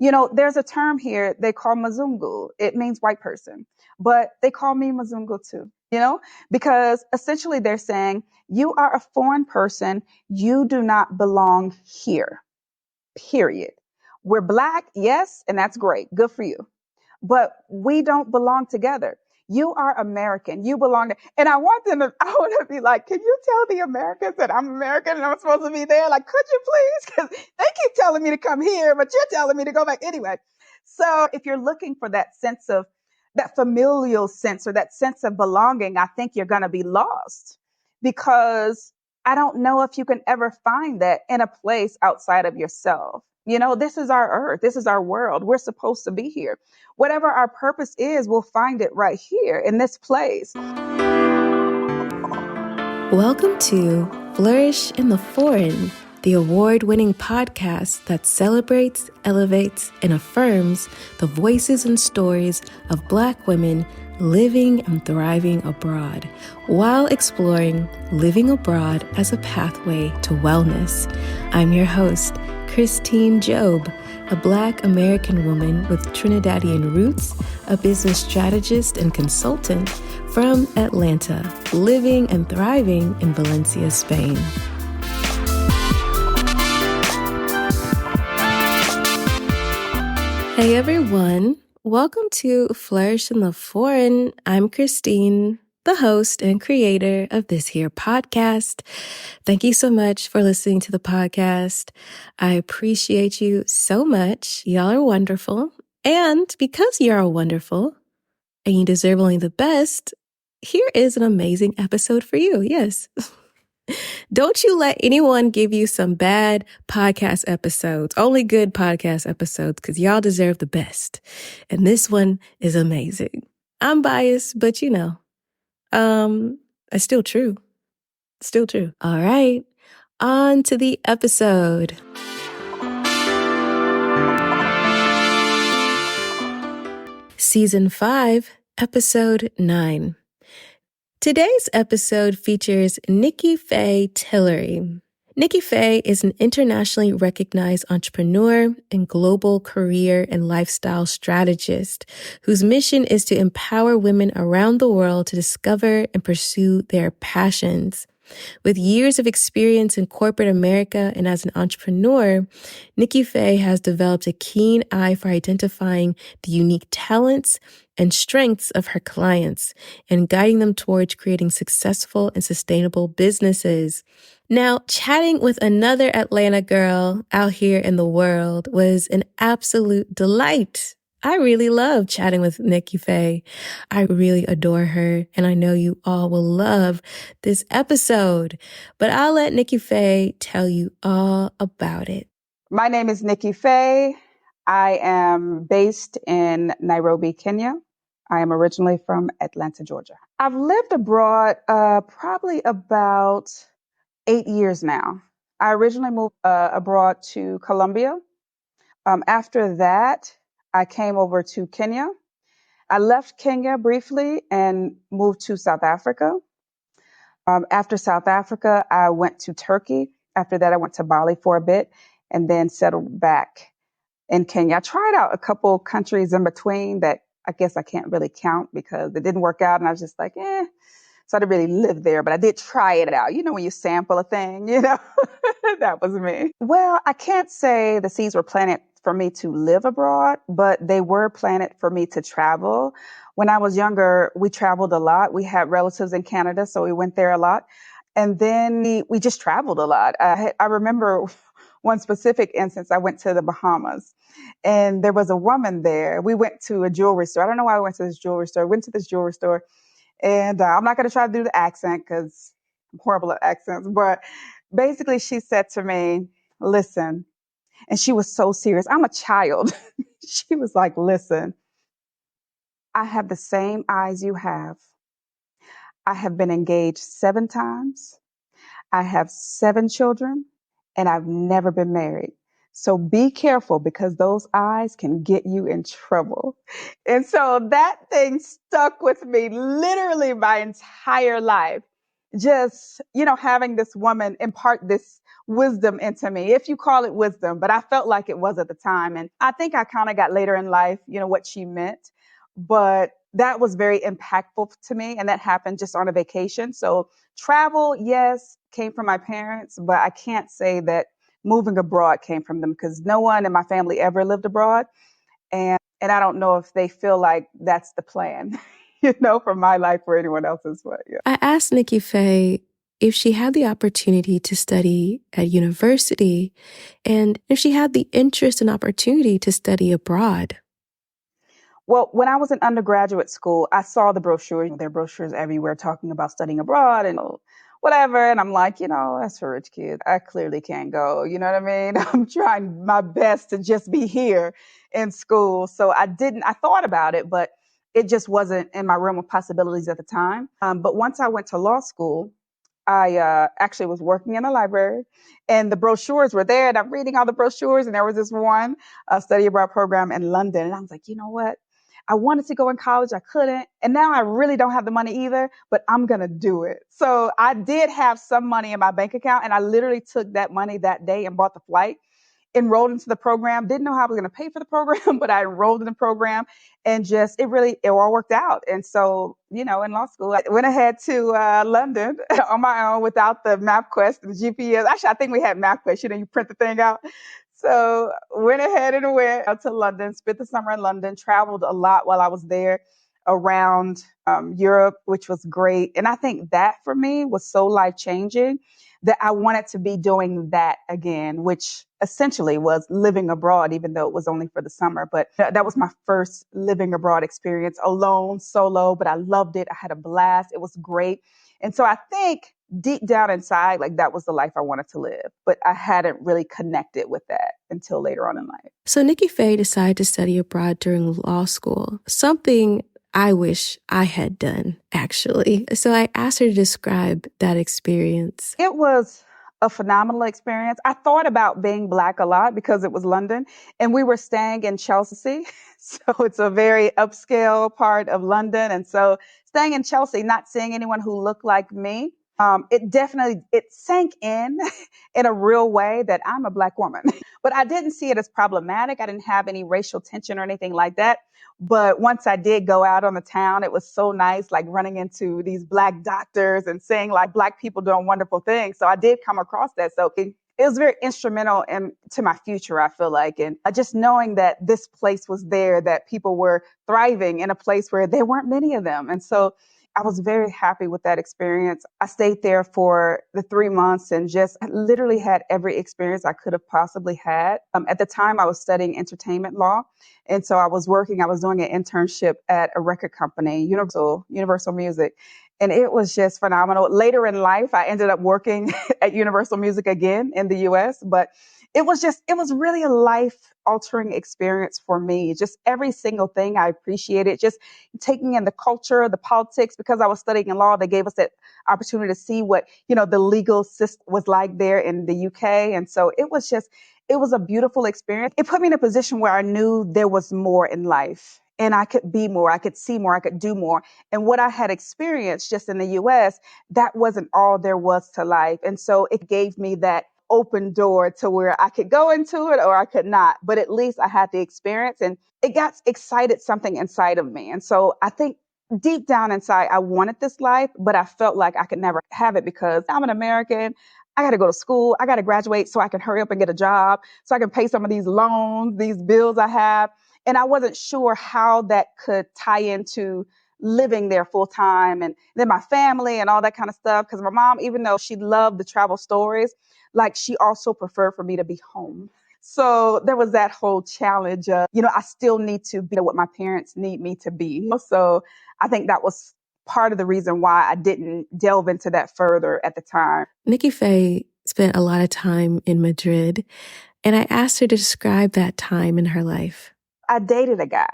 There's a term here they call Mzungu. It means white person, but they call me Mzungu too, because essentially they're saying you are a foreign person. You do not belong here, period. We're Black, yes, and that's great. Good for you. But we don't belong together. You are American. You belong to, and I want to be like, can you tell the Americans that I'm American and I'm supposed to be there? Like, could you please? Because they keep telling me to come here, but you're telling me to go back anyway. So if you're looking for that sense of that familial sense or that sense of belonging, I think you're going to be lost, because I don't know if you can ever find that in a place outside of yourself. This is our earth. This is our world. We're supposed to be here. Whatever our purpose is, we'll find it right here in this place. Welcome to Flourish in the Foreign, the award-winning podcast that celebrates, elevates, and affirms the voices and stories of Black women living and thriving abroad, while exploring living abroad as a pathway to wellness. I'm your host, Christine Job, a Black American woman with Trinidadian roots, a business strategist and consultant from Atlanta, living and thriving in Valencia, Spain. Hey everyone, welcome to Flourish in the Foreign. I'm Christine, the host and creator of this here podcast. Thank you so much for listening to the podcast. I appreciate you so much. Y'all are wonderful. And because y'all are wonderful and you deserve only the best, here is an amazing episode for you. Yes. Don't you let anyone give you some bad podcast episodes. Only good podcast episodes, because y'all deserve the best. And this one is amazing. I'm biased, but it's still true. Still true. All right. On to the episode. Season 5, Episode 9. Today's episode features Nikki Faye Tillery. Nikki Faye is an internationally recognized entrepreneur and global career and lifestyle strategist whose mission is to empower women around the world to discover and pursue their passions. With years of experience in corporate America and as an entrepreneur, Nikki Faye has developed a keen eye for identifying the unique talents and strengths of her clients and guiding them towards creating successful and sustainable businesses. Now, chatting with another Atlanta girl out here in the world was an absolute delight. I really love chatting with Nikki Faye. I really adore her, and I know you all will love this episode. But I'll let Nikki Faye tell you all about it. My name is Nikki Faye. I am based in Nairobi, Kenya. I am originally from Atlanta, Georgia. I've lived abroad probably about 8 years now. I originally moved abroad to Colombia. After that, I came over to Kenya. I left Kenya briefly and moved to South Africa. After South Africa, I went to Turkey. After that, I went to Bali for a bit and then settled back in Kenya. I tried out a couple countries in between that I guess I can't really count because it didn't work out. And I was just like, So I didn't really live there, but I did try it out. When you sample a thing, that was me. Well, I can't say the seeds were planted for me to live abroad, but they were planted for me to travel. When I was younger, we traveled a lot. We had relatives in Canada, so we went there a lot. And then we just traveled a lot. I remember one specific instance. I went to the Bahamas and there was a woman there. We went to a jewelry store. I don't know why we went to this jewelry store. We went to this jewelry store and I'm not going to try to do the accent because I'm horrible at accents. But basically she said to me, listen, and she was so serious. I'm a child. She was like, listen, I have the same eyes you have. I have been engaged 7 times. I have 7 children and I've never been married. So be careful because those eyes can get you in trouble. And so that thing stuck with me literally my entire life. Just, having this woman impart this wisdom into me, if you call it wisdom, but I felt like it was at the time. And I think I kind of got later in life, what she meant, but that was very impactful to me. And that happened just on a vacation. So travel, yes, came from my parents, but I can't say that moving abroad came from them because no one in my family ever lived abroad. And I don't know if they feel like that's the plan, for my life or anyone else's. But yeah. I asked Nikki Faye if she had the opportunity to study at university and if she had the interest and opportunity to study abroad. Well, when I was in undergraduate school, I saw the brochures. There are brochures everywhere talking about studying abroad and whatever. And I'm like, that's for rich kids. I clearly can't go. You know what I mean? I'm trying my best to just be here in school. So I thought about it, but it just wasn't in my realm of possibilities at the time. But once I went to law school, I actually was working in a library and the brochures were there and I'm reading all the brochures and there was this one study abroad program in London. And I was like, you know what? I wanted to go in college. I couldn't. And now I really don't have the money either, but I'm going to do it. So I did have some money in my bank account and I literally took that money that day and bought the flight, enrolled into the program, didn't know how I was going to pay for the program, but I enrolled in the program and it all worked out. And so, in law school, I went ahead to London on my own without the MapQuest and the GPS. Actually, I think we had MapQuest, you print the thing out. So went ahead and went out to London, spent the summer in London, traveled a lot while I was there around Europe, which was great. And I think that for me was so life-changing that I wanted to be doing that again, which essentially was living abroad, even though it was only for the summer. But that was my first living abroad experience, alone, solo, but I loved it. I had a blast. It was great. And so I think deep down inside, like that was the life I wanted to live, but I hadn't really connected with that until later on in life. So Nikki Faye decided to study abroad during law school, something I wish I had done, actually. So I asked her to describe that experience. It was a phenomenal experience. I thought about being Black a lot because it was London and we were staying in Chelsea. So it's a very upscale part of London. And so staying in Chelsea, not seeing anyone who looked like me, it sank in a real way that I'm a Black woman. But I didn't see it as problematic. I didn't have any racial tension or anything like that. But once I did go out on the town, it was so nice, like running into these Black doctors and seeing like Black people doing wonderful things. So I did come across that. So it was very instrumental to my future, I feel like. And just knowing that this place was there, that people were thriving in a place where there weren't many of them. And so I was very happy with that experience. I stayed there for the 3 months and just literally had every experience I could have possibly had. At the time, I was studying entertainment law. And so I was doing an internship at a record company, Universal Music. And it was just phenomenal. Later in life, I ended up working at Universal Music again in the US, but it was really a life altering experience for me. Just every single thing I appreciated, just taking in the culture, the politics, because I was studying in law, they gave us that opportunity to see what, the legal system was like there in the UK. And so it was a beautiful experience. It put me in a position where I knew there was more in life and I could be more, I could see more, I could do more. And what I had experienced just in the US, that wasn't all there was to life. And so it gave me that open door to where I could go into it or I could not, but at least I had the experience and it got excited something inside of me. And so I think deep down inside, I wanted this life, but I felt like I could never have it because I'm an American. I got to go to school. I got to graduate so I can hurry up and get a job so I can pay some of these loans, these bills I have. And I wasn't sure how that could tie into living there full time and then my family and all that kind of stuff. Because my mom, even though she loved the travel stories, like she also preferred for me to be home. So there was that whole challenge of, I still need to be what my parents need me to be. So I think that was part of the reason why I didn't delve into that further at the time. Nikki Faye spent a lot of time in Madrid, and I asked her to describe that time in her life. I dated a guy.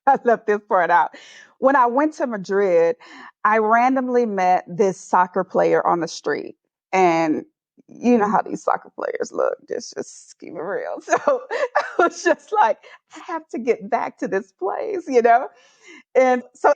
I left this part out. When I went to Madrid, I randomly met this soccer player on the street. And you know how these soccer players look, just keep it real. So I was just like, I have to get back to this place, And so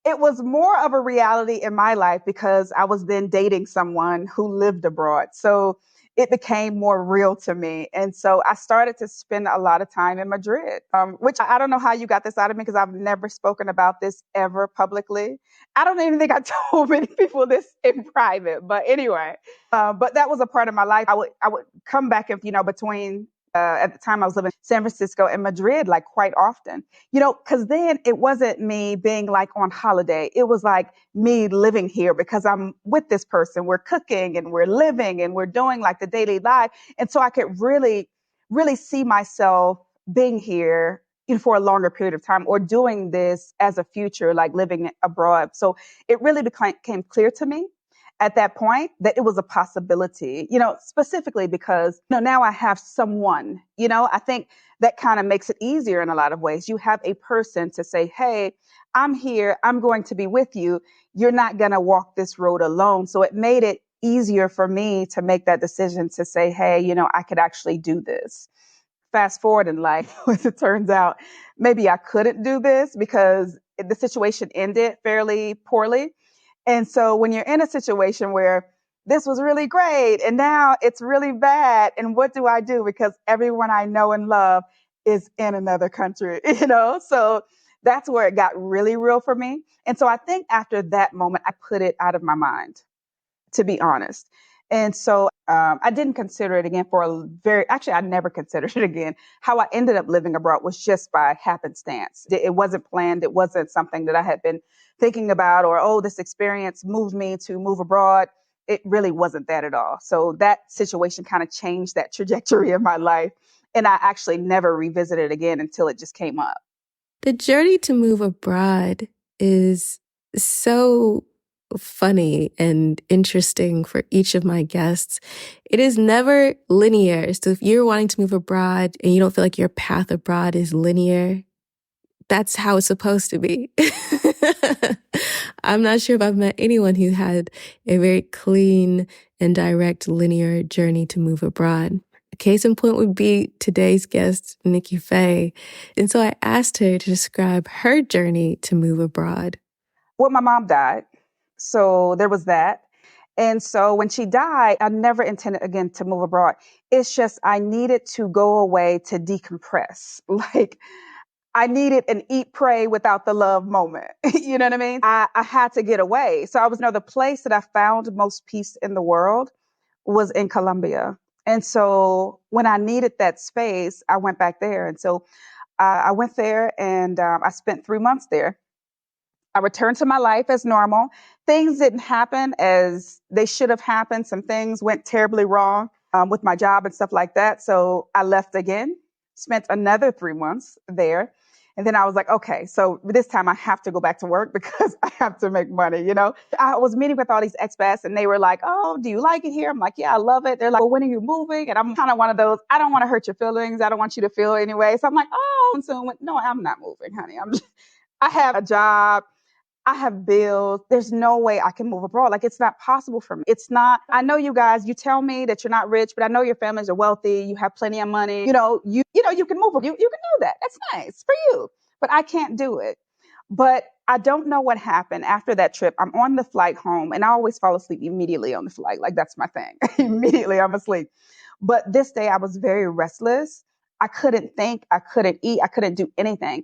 It was more of a reality in my life because I was then dating someone who lived abroad. So it became more real to me. And so I started to spend a lot of time in Madrid, which I don't know how you got this out of me because I've never spoken about this ever publicly. I don't even think I told many people this in private. But anyway, but that was a part of my life. I would come back and, between at the time I was living in San Francisco and Madrid, like quite often, because then it wasn't me being like on holiday. It was like me living here because I'm with this person. We're cooking and we're living and we're doing like the daily life. And so I could really, really see myself being here for a longer period of time or doing this as a future, like living abroad. So it really became clear to me at that point that it was a possibility, specifically because, now I have someone, I think that kind of makes it easier in a lot of ways. You have a person to say, hey, I'm here. I'm going to be with you. You're not going to walk this road alone. So it made it easier for me to make that decision to say, hey, I could actually do this. Fast forward in life, as it turns out, maybe I couldn't do this because the situation ended fairly poorly. And so when you're in a situation where this was really great and now it's really bad, and what do I do? Because everyone I know and love is in another country, So that's where it got really real for me. And so I think after that moment, I put it out of my mind, to be honest. And so I didn't consider it again I never considered it again. How I ended up living abroad was just by happenstance. It wasn't planned. It wasn't something that I had been thinking about or, oh, this experience moved me to move abroad. It really wasn't that at all. So that situation kind of changed that trajectory of my life. And I actually never revisited it again until it just came up. The journey to move abroad is so funny and interesting for each of my guests. It is never linear. So if you're wanting to move abroad and you don't feel like your path abroad is linear, that's how it's supposed to be. I'm not sure if I've met anyone who had a very clean and direct linear journey to move abroad. A case in point would be today's guest, Nikki Faye. And so I asked her to describe her journey to move abroad. Well, my mom died. So there was that. And so when she died, I never intended again to move abroad. It's just I needed to go away to decompress. Like I needed an eat, pray without the love moment. You know what I mean? I had to get away. So the place that I found most peace in the world was in Colombia. And so when I needed that space, I went back there. And so I went there and I spent 3 months there. I returned to my life as normal. Things didn't happen as they should have happened. Some things went terribly wrong with my job and stuff like that. So I left again, spent another 3 months there. And then I was like, okay, so this time I have to go back to work because I have to make money, I was meeting with all these expats and they were like, oh, do you like it here? I'm like, yeah, I love it. They're like, well, when are you moving? And I'm kind of one of those, I don't want to hurt your feelings. I don't want you to feel anyway. So I'm like, oh, and so no, I'm not moving, honey. I have a job. I have bills. There's no way I can move abroad. Like, it's not possible for me. It's not, I know you guys, you tell me that you're not rich, but I know your families are wealthy. You have plenty of money. You can move. You can do that. That's nice for you, but I can't do it. But I don't know what happened after that trip. I'm on the flight home and I always fall asleep immediately on the flight. Like, that's my thing. Immediately I'm asleep. But this day I was very restless. I couldn't think. I couldn't eat. I couldn't do anything.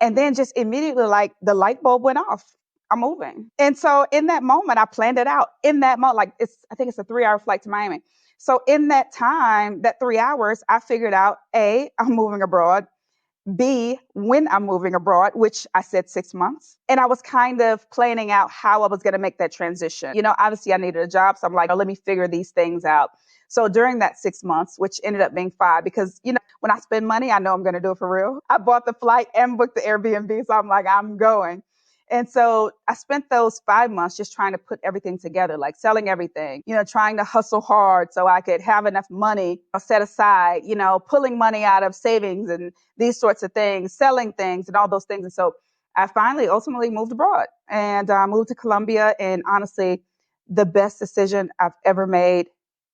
And then just immediately, like, the light bulb went off. I'm moving. And so in that moment, I planned it out. In that moment, like I think it's a 3-hour flight to Miami. So in that time, that 3 hours, I figured out, A, I'm moving abroad. B, when I'm moving abroad, which I said 6 months. And I was kind of planning out how I was going to make that transition. Obviously I needed a job. So I'm like, oh, let me figure these things out. So during that 6 months, which ended up being 5, because, when I spend money, I know I'm going to do it for real. I bought the flight and booked the Airbnb. So I'm like, I'm going. And so I spent those 5 months just trying to put everything together, like selling everything, trying to hustle hard so I could have enough money set aside, pulling money out of savings and these sorts of things, selling things and all those things. And so I finally ultimately moved abroad and moved to Colombia. And honestly, the best decision I've ever made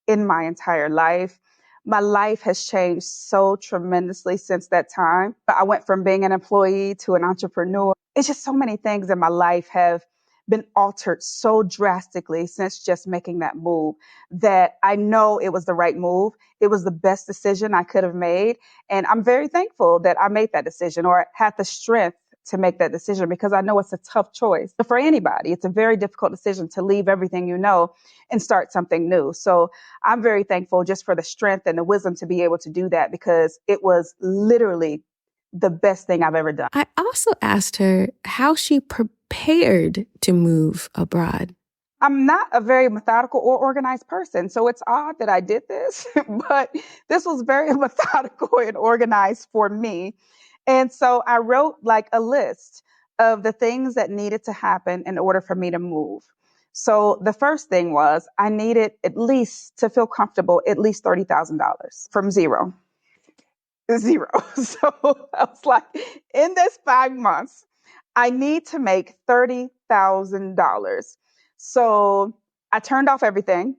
in my entire life. My life has changed so tremendously since that time. I went from being an employee to an entrepreneur. it's just so many things in my life have been altered so drastically since just making that move that I know it was the right move. It was the best decision I could have made. And I'm very thankful that I made that decision or had the strength to make that decision, because I know it's a tough choice for anybody. It's a very difficult decision to leave everything you know and start something new. So I'm very thankful just for the strength and the wisdom to be able to do that, because it was literally the best thing I've ever done. I also asked her how she prepared to move abroad. I'm not a very methodical or organized person, so it's odd that I did this, but this was very methodical and organized for me. And so I wrote like a list of the things that needed to happen in order for me to move. So the first thing was I needed, at least to feel comfortable, at least $30,000 from zero. Zero. So I was like, in this 5 months, I need to make $30,000. So I turned off everything.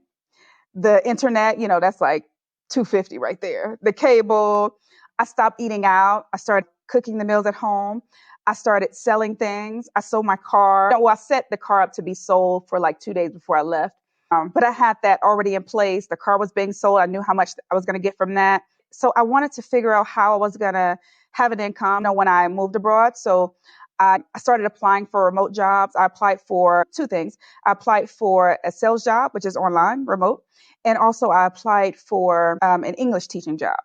The internet, that's like 250 right there. The cable, I stopped eating out. I started cooking the meals at home. I started selling things. I sold my car. I set the car up to be sold for like 2 days before I left. But I had that already in place. The car was being sold. I knew how much I was going to get from that. So I wanted to figure out how I was going to have an income when I moved abroad. So I started applying for remote jobs. I applied for two things. I applied for a sales job, which is online, remote. And also I applied for an English teaching job.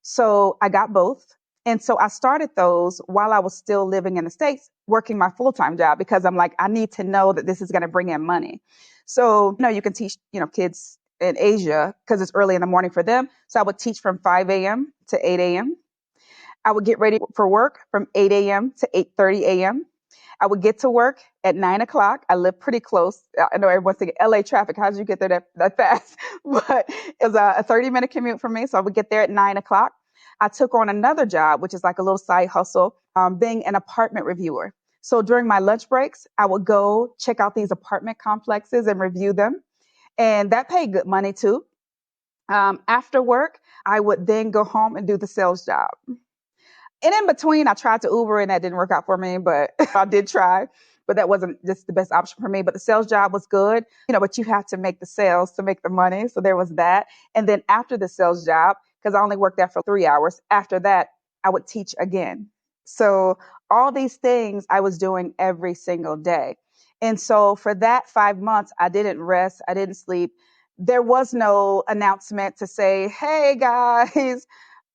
So I got both. And so I started those while I was still living in the States, working my full-time job, because I'm like, I need to know that this is going to bring in money. So, you can teach, kids in Asia because it's early in the morning for them. So I would teach from 5 a.m. to 8 a.m. I would get ready for work from 8 a.m. to 8:30 a.m. I would get to work at 9 o'clock. I live pretty close. I know everyone's thinking, LA traffic, how did you get there that fast? But it was a 30-minute commute for me. So I would get there at 9 o'clock. I took on another job, which is like a little side hustle, being an apartment reviewer. So during my lunch breaks, I would go check out these apartment complexes and review them. And that paid good money too. After work, I would then go home and do the sales job. And in between, I tried to Uber and that didn't work out for me, but I did try. But that wasn't just the best option for me. But the sales job was good, but you have to make the sales to make the money. So there was that. And then after the sales job, because I only worked there for 3 hours, after that, I would teach again. So all these things I was doing every single day. And so for that 5 months, I didn't rest. I didn't sleep. There was no announcement to say, hey, guys,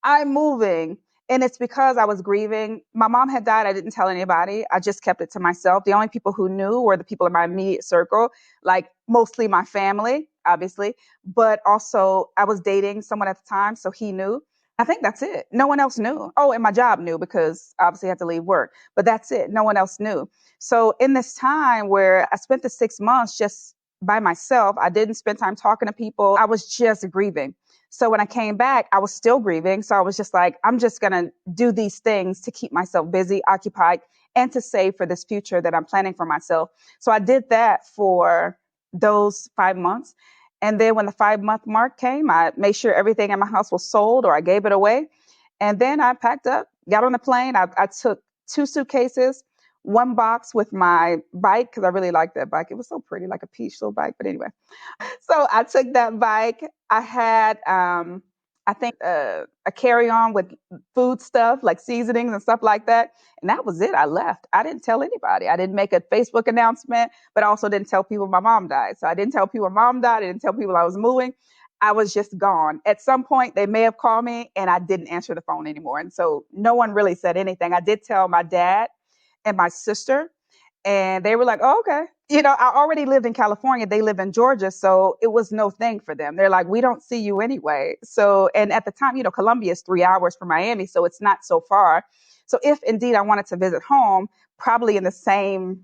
I'm moving. And it's because I was grieving. My mom had died. I didn't tell anybody. I just kept it to myself. The only people who knew were the people in my immediate circle, like mostly my family, obviously. But also I was dating someone at the time, so he knew. I think that's it. No one else knew. Oh, and my job knew because obviously I had to leave work. But that's it. No one else knew. So in this time where I spent the 6 months just by myself, I didn't spend time talking to people. I was just grieving. So when I came back, I was still grieving. So I was just like, I'm just going to do these things to keep myself busy, occupied, and to save for this future that I'm planning for myself. So I did that for those 5 months. And then when the 5-month mark came, I made sure everything in my house was sold or I gave it away. And then I packed up, got on the plane. I took 2 suitcases, 1 box with my bike, because I really liked that bike. It was so pretty, like a peach little bike. But anyway, so I took that bike. I had, I think, a carry-on with food stuff, like seasonings and stuff like that. And that was it. I left. I didn't tell anybody. I didn't make a Facebook announcement, but I also didn't tell people my mom died. So I didn't tell people my mom died. I didn't tell people I was moving. I was just gone. At some point, they may have called me and I didn't answer the phone anymore. And so no one really said anything. I did tell my dad and my sister, and they were like, oh, okay. I already lived in California. They live in Georgia. So it was no thing for them. They're like, we don't see you anyway. So, and at the time, Colombia is 3 hours from Miami. So it's not so far. So if indeed I wanted to visit home, probably in the same,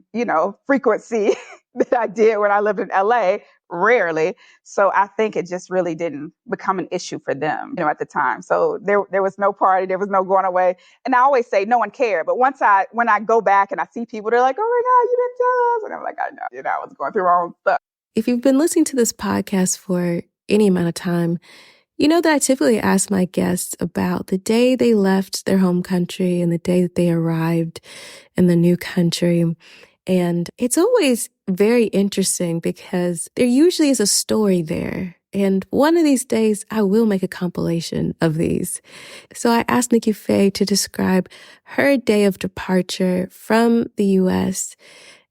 frequency that I did when I lived in LA, rarely. So I think it just really didn't become an issue for them, at the time. So there was no party, there was no going away. And I always say no one cared. But when I go back and I see people, they're like, oh my God, you didn't tell us. And I'm like, I know, I was going through my own stuff. If you've been listening to this podcast for any amount of time, You know that I typically ask my guests about the day they left their home country and the day that they arrived in the new country. And it's always very interesting because there usually is a story there. And one of these days, I will make a compilation of these. So I asked Nikki Faye to describe her day of departure from the U.S.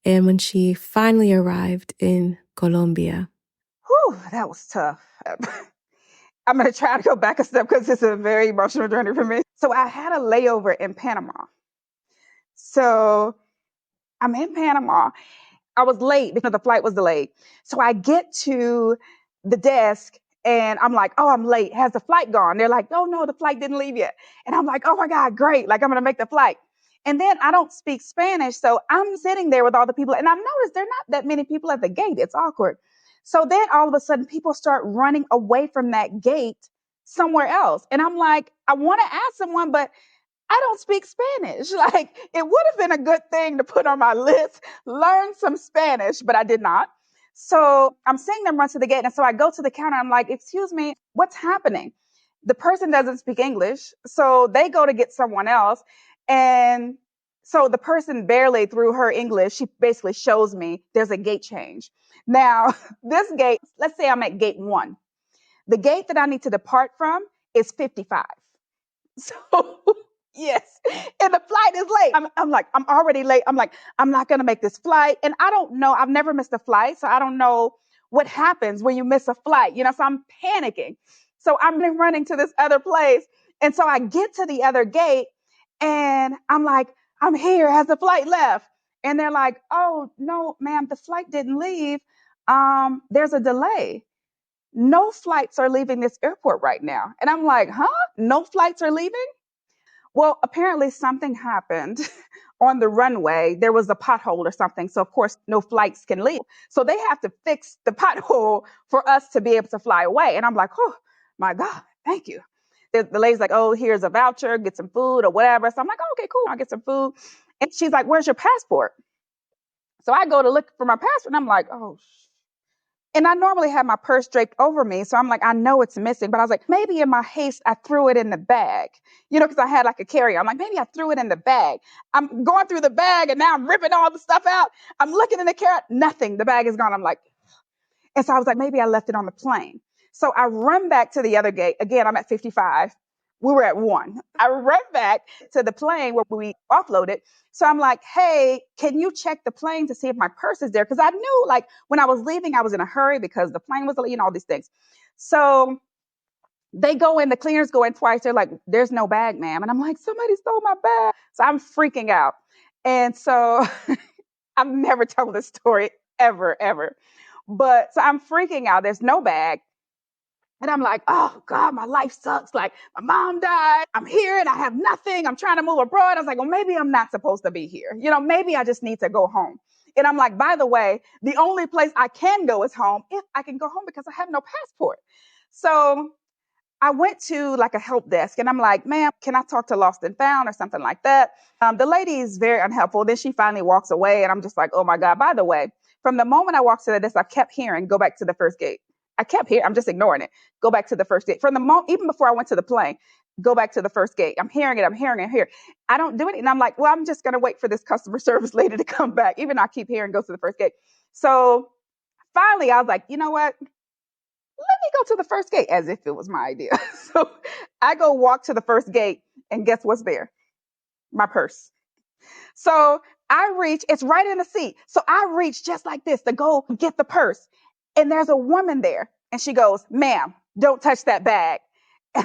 and when she finally arrived in Colombia. Whew, that was tough. I'm going to try to go back a step because it's a very emotional journey for me. So I had a layover in Panama. So I'm in Panama. I was late because the flight was delayed. So I get to the desk and I'm like, oh, I'm late. Has the flight gone? They're like, oh, no, the flight didn't leave yet. And I'm like, oh, my God, great. Like, I'm going to make the flight. And then I don't speak Spanish. So I'm sitting there with all the people. And I noticed there are not that many people at the gate. It's awkward. So then all of a sudden, people start running away from that gate somewhere else. And I'm like, I want to ask someone, but I don't speak Spanish. Like, it would have been a good thing to put on my list, learn some Spanish, but I did not. So I'm seeing them run to the gate. And so I go to the counter. I'm like, excuse me, what's happening? The person doesn't speak English. So they go to get someone else. And so the person barely through her English, she basically shows me there's a gate change. Now, this gate, let's say I'm at gate 1. The gate that I need to depart from is 55. So yes, and the flight is late. I'm like, I'm already late. I'm like, I'm not going to make this flight. And I don't know. I've never missed a flight. So I don't know what happens when you miss a flight, so I'm panicking. So I'm running to this other place. And so I get to the other gate and I'm like, I'm here. Has the flight left? And they're like, oh, no, ma'am, the flight didn't leave. There's a delay. No flights are leaving this airport right now. And I'm like, huh? No flights are leaving? Well, apparently something happened on the runway. There was a pothole or something. So, of course, no flights can leave. So they have to fix the pothole for us to be able to fly away. And I'm like, oh, my God, thank you. The lady's like, oh, here's a voucher, get some food or whatever. So I'm like, oh, okay, cool. I'll get some food. And she's like, where's your passport? So I go to look for my passport and I'm like, oh, and I normally have my purse draped over me. So I'm like, I know it's missing. But I was like, maybe in my haste, I threw it in the bag, because I had like a carry-on. I'm like, maybe I threw it in the bag. I'm going through the bag and now I'm ripping all the stuff out. I'm looking in the carry, nothing. The bag is gone. I'm like, and so I was like, maybe I left it on the plane. So I run back to the other gate. Again, I'm at 55. We were at 1. I run back to the plane where we offloaded. So I'm like, hey, can you check the plane to see if my purse is there? Because I knew like when I was leaving, I was in a hurry because the plane was, all these things. So they go in, the cleaners go in twice. They're like, there's no bag, ma'am. And I'm like, somebody stole my bag. So I'm freaking out. And so I've never told this story ever. But so I'm freaking out. There's no bag. And I'm like, oh God, my life sucks. Like my mom died. I'm here and I have nothing. I'm trying to move abroad. I was like, well, maybe I'm not supposed to be here. Maybe I just need to go home. And I'm like, by the way, the only place I can go is home if I can go home because I have no passport. So I went to like a help desk and I'm like, ma'am, can I talk to Lost and Found or something like that? The lady is very unhelpful. Then she finally walks away and I'm just like, oh my God, by the way, from the moment I walked to the desk, I kept hearing, go back to the first gate. I kept hearing, I'm just ignoring it. Go back to the first gate. From the moment, even before I went to the plane, go back to the first gate. I'm hearing it here. I don't do it. And I'm like, well, I'm just going to wait for this customer service lady to come back. Even though I keep hearing, go to the first gate. So finally, I was like, you know what? Let me go to the first gate as if it was my idea. So I go walk to the first gate and guess what's there? My purse. So I reach, it's right in the seat. So I reach just like this to go get the purse. And there's a woman there. And she goes, ma'am, don't touch that bag. And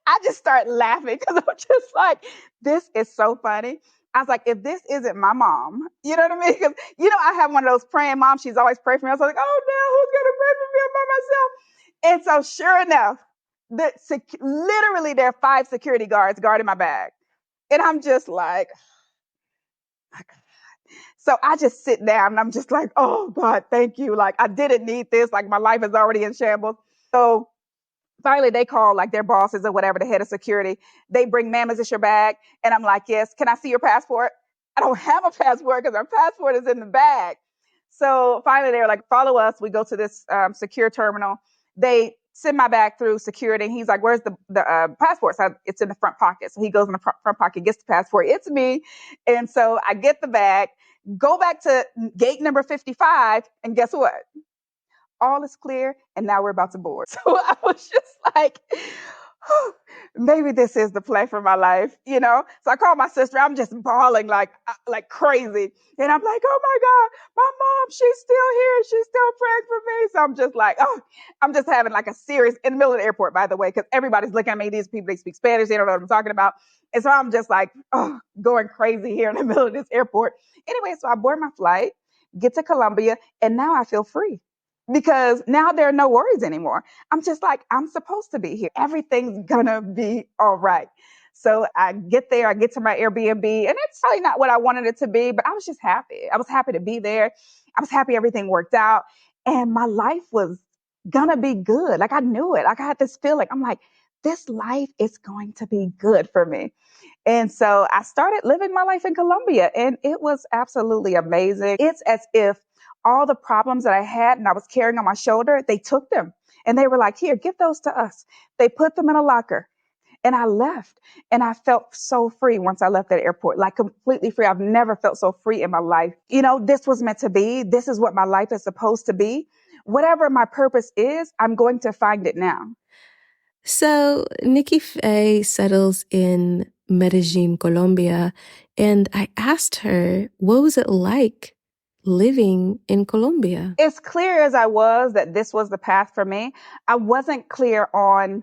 I just start laughing because I'm just like, this is so funny. I was like, if this isn't my mom, you know what I mean? Because, I have one of those praying moms. She's always praying for me. I was like, oh, no, who's going to pray for me by myself? And so sure enough, literally there are 5 security guards guarding my bag. And I'm just like, my God. So I just sit down and I'm just like, oh God, thank you. Like I didn't need this. Like my life is already in shambles. So finally they call like their bosses or whatever, the head of security. They bring, ma'am, is this your bag? And I'm like, yes. Can I see your passport? I don't have a passport because our passport is in the bag. So finally they were like, follow us. We go to this secure terminal. They send my bag through security. And he's like, where's the passport? So it's in the front pocket. So he goes in the front pocket, gets the passport. It's me. And so I get the bag, go back to gate number 55. And guess what? All is clear. And now we're about to board. So I was just like, maybe this is the play for my life, you know? So I called my sister. I'm just bawling like crazy. And I'm like, oh my God, my mom, she's still here. She's still praying for me. So I'm just like, oh, I'm just having like a serious, in the middle of the airport, by the way, because everybody's looking at me. These people, they speak Spanish. They don't know what I'm talking about. And so I'm just like, oh, going crazy here in the middle of this airport. Anyway, so I board my flight, get to Colombia, and now I feel free. Because now there are no worries anymore. I'm just like, I'm supposed to be here. Everything's gonna be all right. So I get there, I get to my Airbnb, and it's probably not what I wanted it to be, but I was just happy. I was happy to be there. I was happy everything worked out. And my life was gonna be good. Like I knew it. Like I had this feeling. I'm like, this life is going to be good for me. And so I started living my life in Colombia, and it was absolutely amazing. It's as if all the problems that I had and I was carrying on my shoulder, they took them and they were like, here, give those to us. They put them in a locker and I left and I felt so free once I left that airport, like completely free. I've never felt so free in my life. You know, this was meant to be. This is what my life is supposed to be. Whatever my purpose is, I'm going to find it now. So Nikki Faye settles in Medellin, Colombia, and I asked her, what was it like living in Colombia? As clear as I was that this was the path for me, I wasn't clear on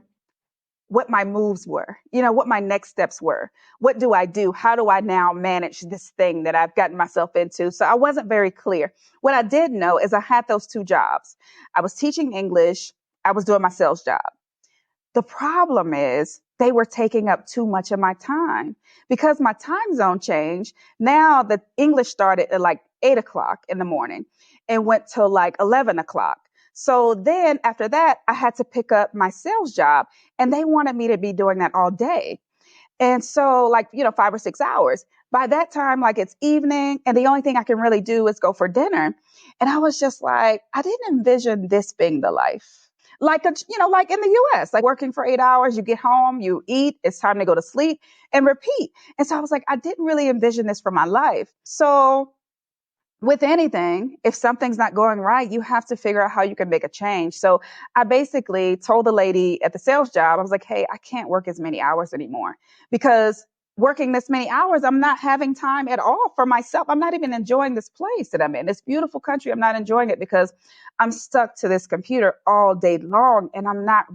what my moves were, you know, what my next steps were. What do I do? How do I now manage this thing that I've gotten myself into? So I wasn't very clear. What I did know is I had those two jobs. I was teaching English. I was doing my sales job. The problem is they were taking up too much of my time because my time zone changed. Now the English started at like 8 o'clock in the morning and went till like 11 o'clock. So then after that, I had to pick up my sales job and they wanted me to be doing that all day. And so like, you know, 5 or 6 hours. By that time, like it's evening and the only thing I can really do is go for dinner. And I was just like, I didn't envision this being the life. Like, like in the US, like working for 8 hours, you get home, you eat, it's time to go to sleep and repeat. And so I was like, I didn't really envision this for my life. So with anything, if something's not going right, you have to figure out how you can make a change. So I basically told the lady at the sales job, I was like, hey, I can't work as many hours anymore because working this many hours, I'm not having time at all for myself. I'm not even enjoying this place that I'm in, this beautiful country. I'm not enjoying it because I'm stuck to this computer all day long and I'm not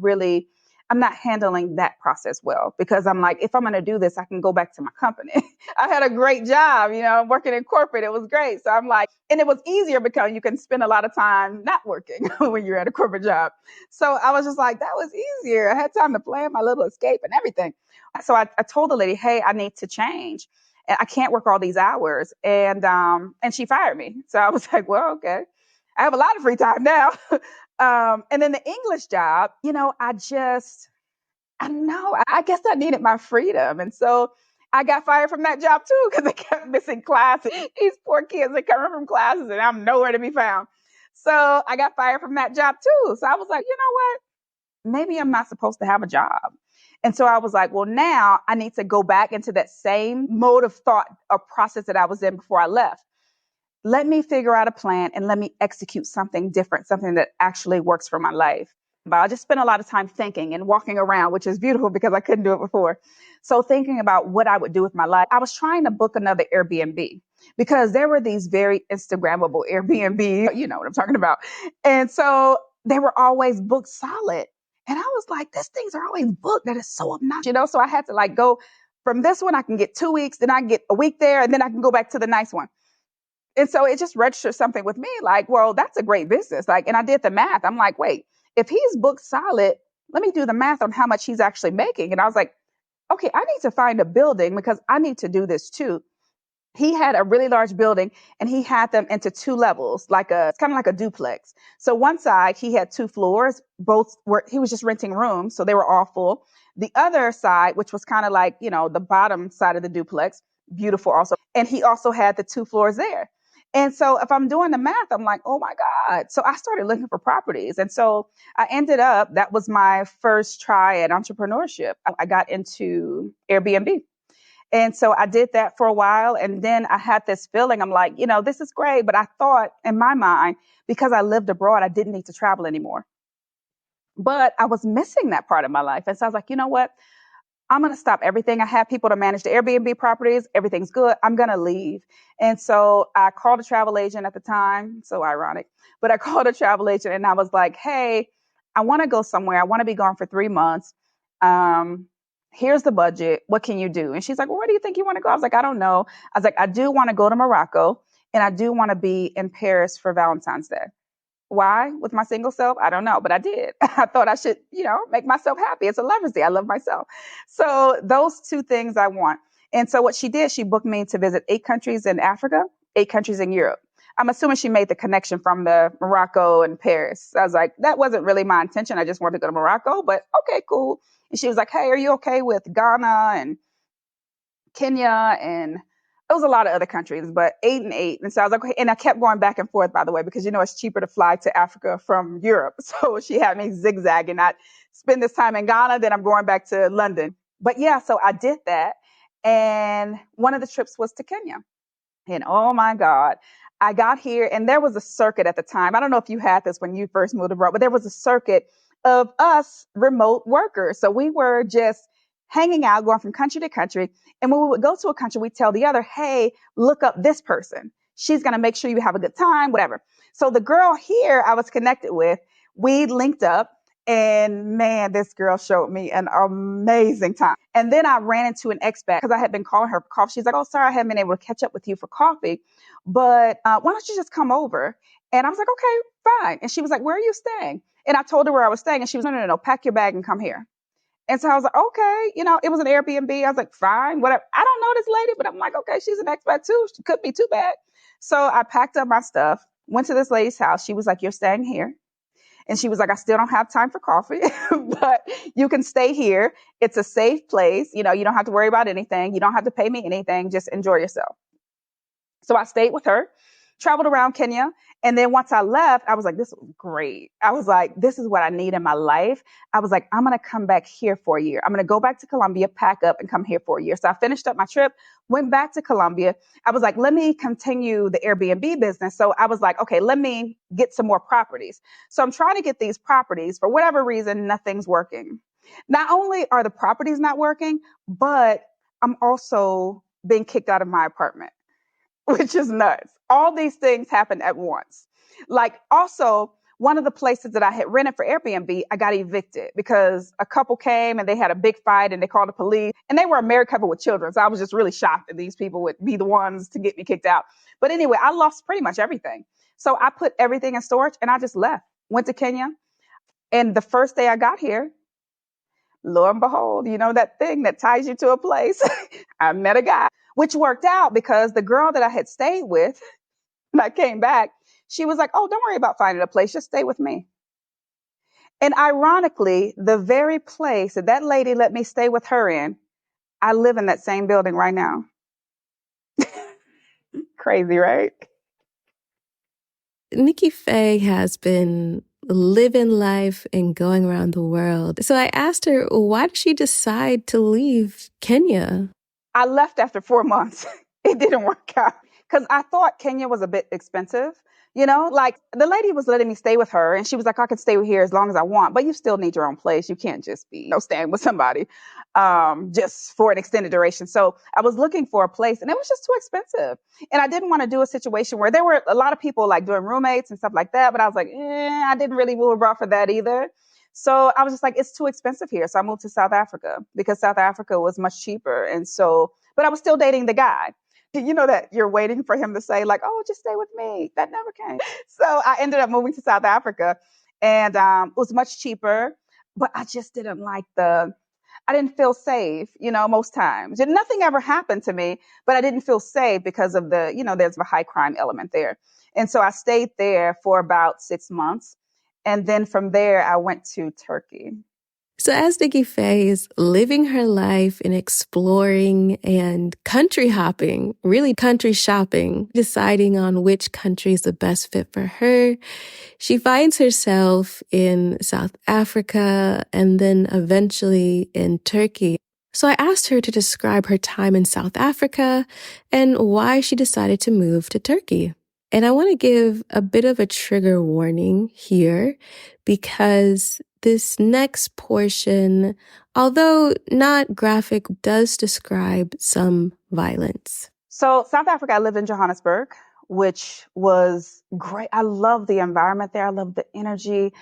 handling that process well because I'm like, if I'm going to do this, I can go back to my company. I had a great job, you know, working in corporate. It was great. So I'm like, and it was easier because you can spend a lot of time not working when you're at a corporate job. So I was just like, that was easier. I had time to plan my little escape and everything. So I told the lady, hey, I need to change. I can't work all these hours. And she fired me. So I was like, well, okay. I have a lot of free time now. And then the English job, you know, I don't know. I guess I needed my freedom. And so I got fired from that job too because I kept missing classes. These poor kids, they come from classes and I'm nowhere to be found. So I got fired from that job too. So I was like, you know what? Maybe I'm not supposed to have a job. And so I was like, well, now I need to go back into that same mode of thought or process that I was in before I left. Let me figure out a plan and let me execute something different, something that actually works for my life. But I just spent a lot of time thinking and walking around, which is beautiful because I couldn't do it before. So thinking about what I would do with my life, I was trying to book another Airbnb because there were these very Instagrammable Airbnb, you know what I'm talking about. And so they were always booked solid. And I was like, these things are always booked. That is so obnoxious, you know? So I had to like go from this one, I can get 2 weeks, then I can get a week there, and then I can go back to the nice one. And so it just registered something with me like, well, that's a great business. Like, and I did the math. I'm like, wait, if he's booked solid, let me do the math on how much he's actually making. And I was like, okay, I need to find a building because I need to do this too. He had a really large building and he had them into two levels, it's kind of like a duplex. So one side, he had 2 floors, he was just renting rooms. So they were all full. The other side, which was kind of like, you know, the bottom side of the duplex, beautiful also. And he also had the 2 floors there. And so if I'm doing the math, I'm like, oh my God. So I started looking for properties. And so I ended up, that was my first try at entrepreneurship. I got into Airbnb. And so I did that for a while. And then I had this feeling, I'm like, this is great. But I thought in my mind, because I lived abroad, I didn't need to travel anymore. But I was missing that part of my life. And so I was like, you know what? I'm going to stop everything. I have people to manage the Airbnb properties. Everything's good. I'm going to leave. And so I called a travel agent at the time. So ironic. But I called a travel agent and I was like, hey, I want to go somewhere. I want to be gone for 3 months. Here's the budget. What can you do? And she's like, well, where do you think you want to go? I was like, I don't know. I was like, I do want to go to Morocco and I do want to be in Paris for Valentine's Day. Why? With my single self? I don't know, but I did. I thought I should, make myself happy. It's a Lover's Day. I love myself. So those two things I want. And so what she did, she booked me to visit 8 countries in Africa, 8 countries in Europe. I'm assuming she made the connection from the Morocco and Paris. I was like, that wasn't really my intention. I just wanted to go to Morocco, but okay, cool. And she was like, hey, are you okay with Ghana and Kenya and it was a lot of other countries, but 8 and 8. And so I was like, okay. And I kept going back and forth, by the way, because, it's cheaper to fly to Africa from Europe. So she had me zigzagging. I spend this time in Ghana, then I'm going back to London. But yeah, so I did that. And one of the trips was to Kenya. And oh my God, I got here and there was a circuit at the time. I don't know if you had this when you first moved abroad, but there was a circuit of us remote workers. So we were just hanging out, going from country to country. And when we would go to a country, we'd tell the other, hey, look up this person. She's going to make sure you have a good time, whatever. So the girl here I was connected with, we linked up. And man, this girl showed me an amazing time. And then I ran into an expat because I had been calling her for coffee. She's like, oh, sorry, I haven't been able to catch up with you for coffee, but why don't you just come over? And I was like, okay, fine. And she was like, where are you staying? And I told her where I was staying. And she was, no, pack your bag and come here. And so I was like, okay, it was an Airbnb. I was like, fine, whatever. I don't know this lady, but I'm like, okay, she's an expat too. She could be too bad. So I packed up my stuff, went to this lady's house. She was like, you're staying here. And she was like, I still don't have time for coffee, but you can stay here. It's a safe place. You don't have to worry about anything. You don't have to pay me anything. Just enjoy yourself. So I stayed with her, traveled around Kenya. And then once I left, I was like, this was great. I was like, this is what I need in my life. I was like, I'm going to come back here for a year. I'm going to go back to Colombia, pack up and come here for a year. So I finished up my trip, went back to Colombia. I was like, let me continue the Airbnb business. So I was like, okay, let me get some more properties. So I'm trying to get these properties. For whatever reason, nothing's working. Not only are the properties not working, but I'm also being kicked out of my apartment, which is nuts. All these things happened at once. Like also, one of the places that I had rented for Airbnb, I got evicted because a couple came and they had a big fight and they called the police and they were a married couple with children. So I was just really shocked that these people would be the ones to get me kicked out. But anyway, I lost pretty much everything. So I put everything in storage and I just left, went to Kenya. And the first day I got here, lo and behold, that thing that ties you to a place, I met a guy, which worked out because the girl that I had stayed with, when I came back, she was like, oh, don't worry about finding a place. Just stay with me. And ironically, the very place that lady let me stay with her in, I live in that same building right now. Crazy, right? Nikki Faye has been living life and going around the world. So I asked her, why did she decide to leave Kenya? I left after 4 months. It didn't work out because I thought Kenya was a bit expensive. Like the lady was letting me stay with her and she was like, I can stay here as long as I want, but you still need your own place. You can't just be staying with somebody just for an extended duration. So I was looking for a place and it was just too expensive. And I didn't want to do a situation where there were a lot of people like doing roommates and stuff like that. But I was like, I didn't really move abroad for that either. So I was just like, it's too expensive here. So I moved to South Africa because South Africa was much cheaper. And so, but I was still dating the guy. That you're waiting for him to say like, oh, just stay with me. That never came. So I ended up moving to South Africa and it was much cheaper, but I just didn't like I didn't feel safe, most times. And nothing ever happened to me, but I didn't feel safe because of there's a high crime element there. And so I stayed there for about 6 months. And then from there, I went to Turkey. So as Nikki Faye is living her life in exploring and country hopping, really country shopping, deciding on which country is the best fit for her, she finds herself in South Africa and then eventually in Turkey. So I asked her to describe her time in South Africa and why she decided to move to Turkey. And I want to give a bit of a trigger warning here because this next portion, although not graphic, does describe some violence. So South Africa, I lived in Johannesburg, which was great. I love the environment there. I love the energy.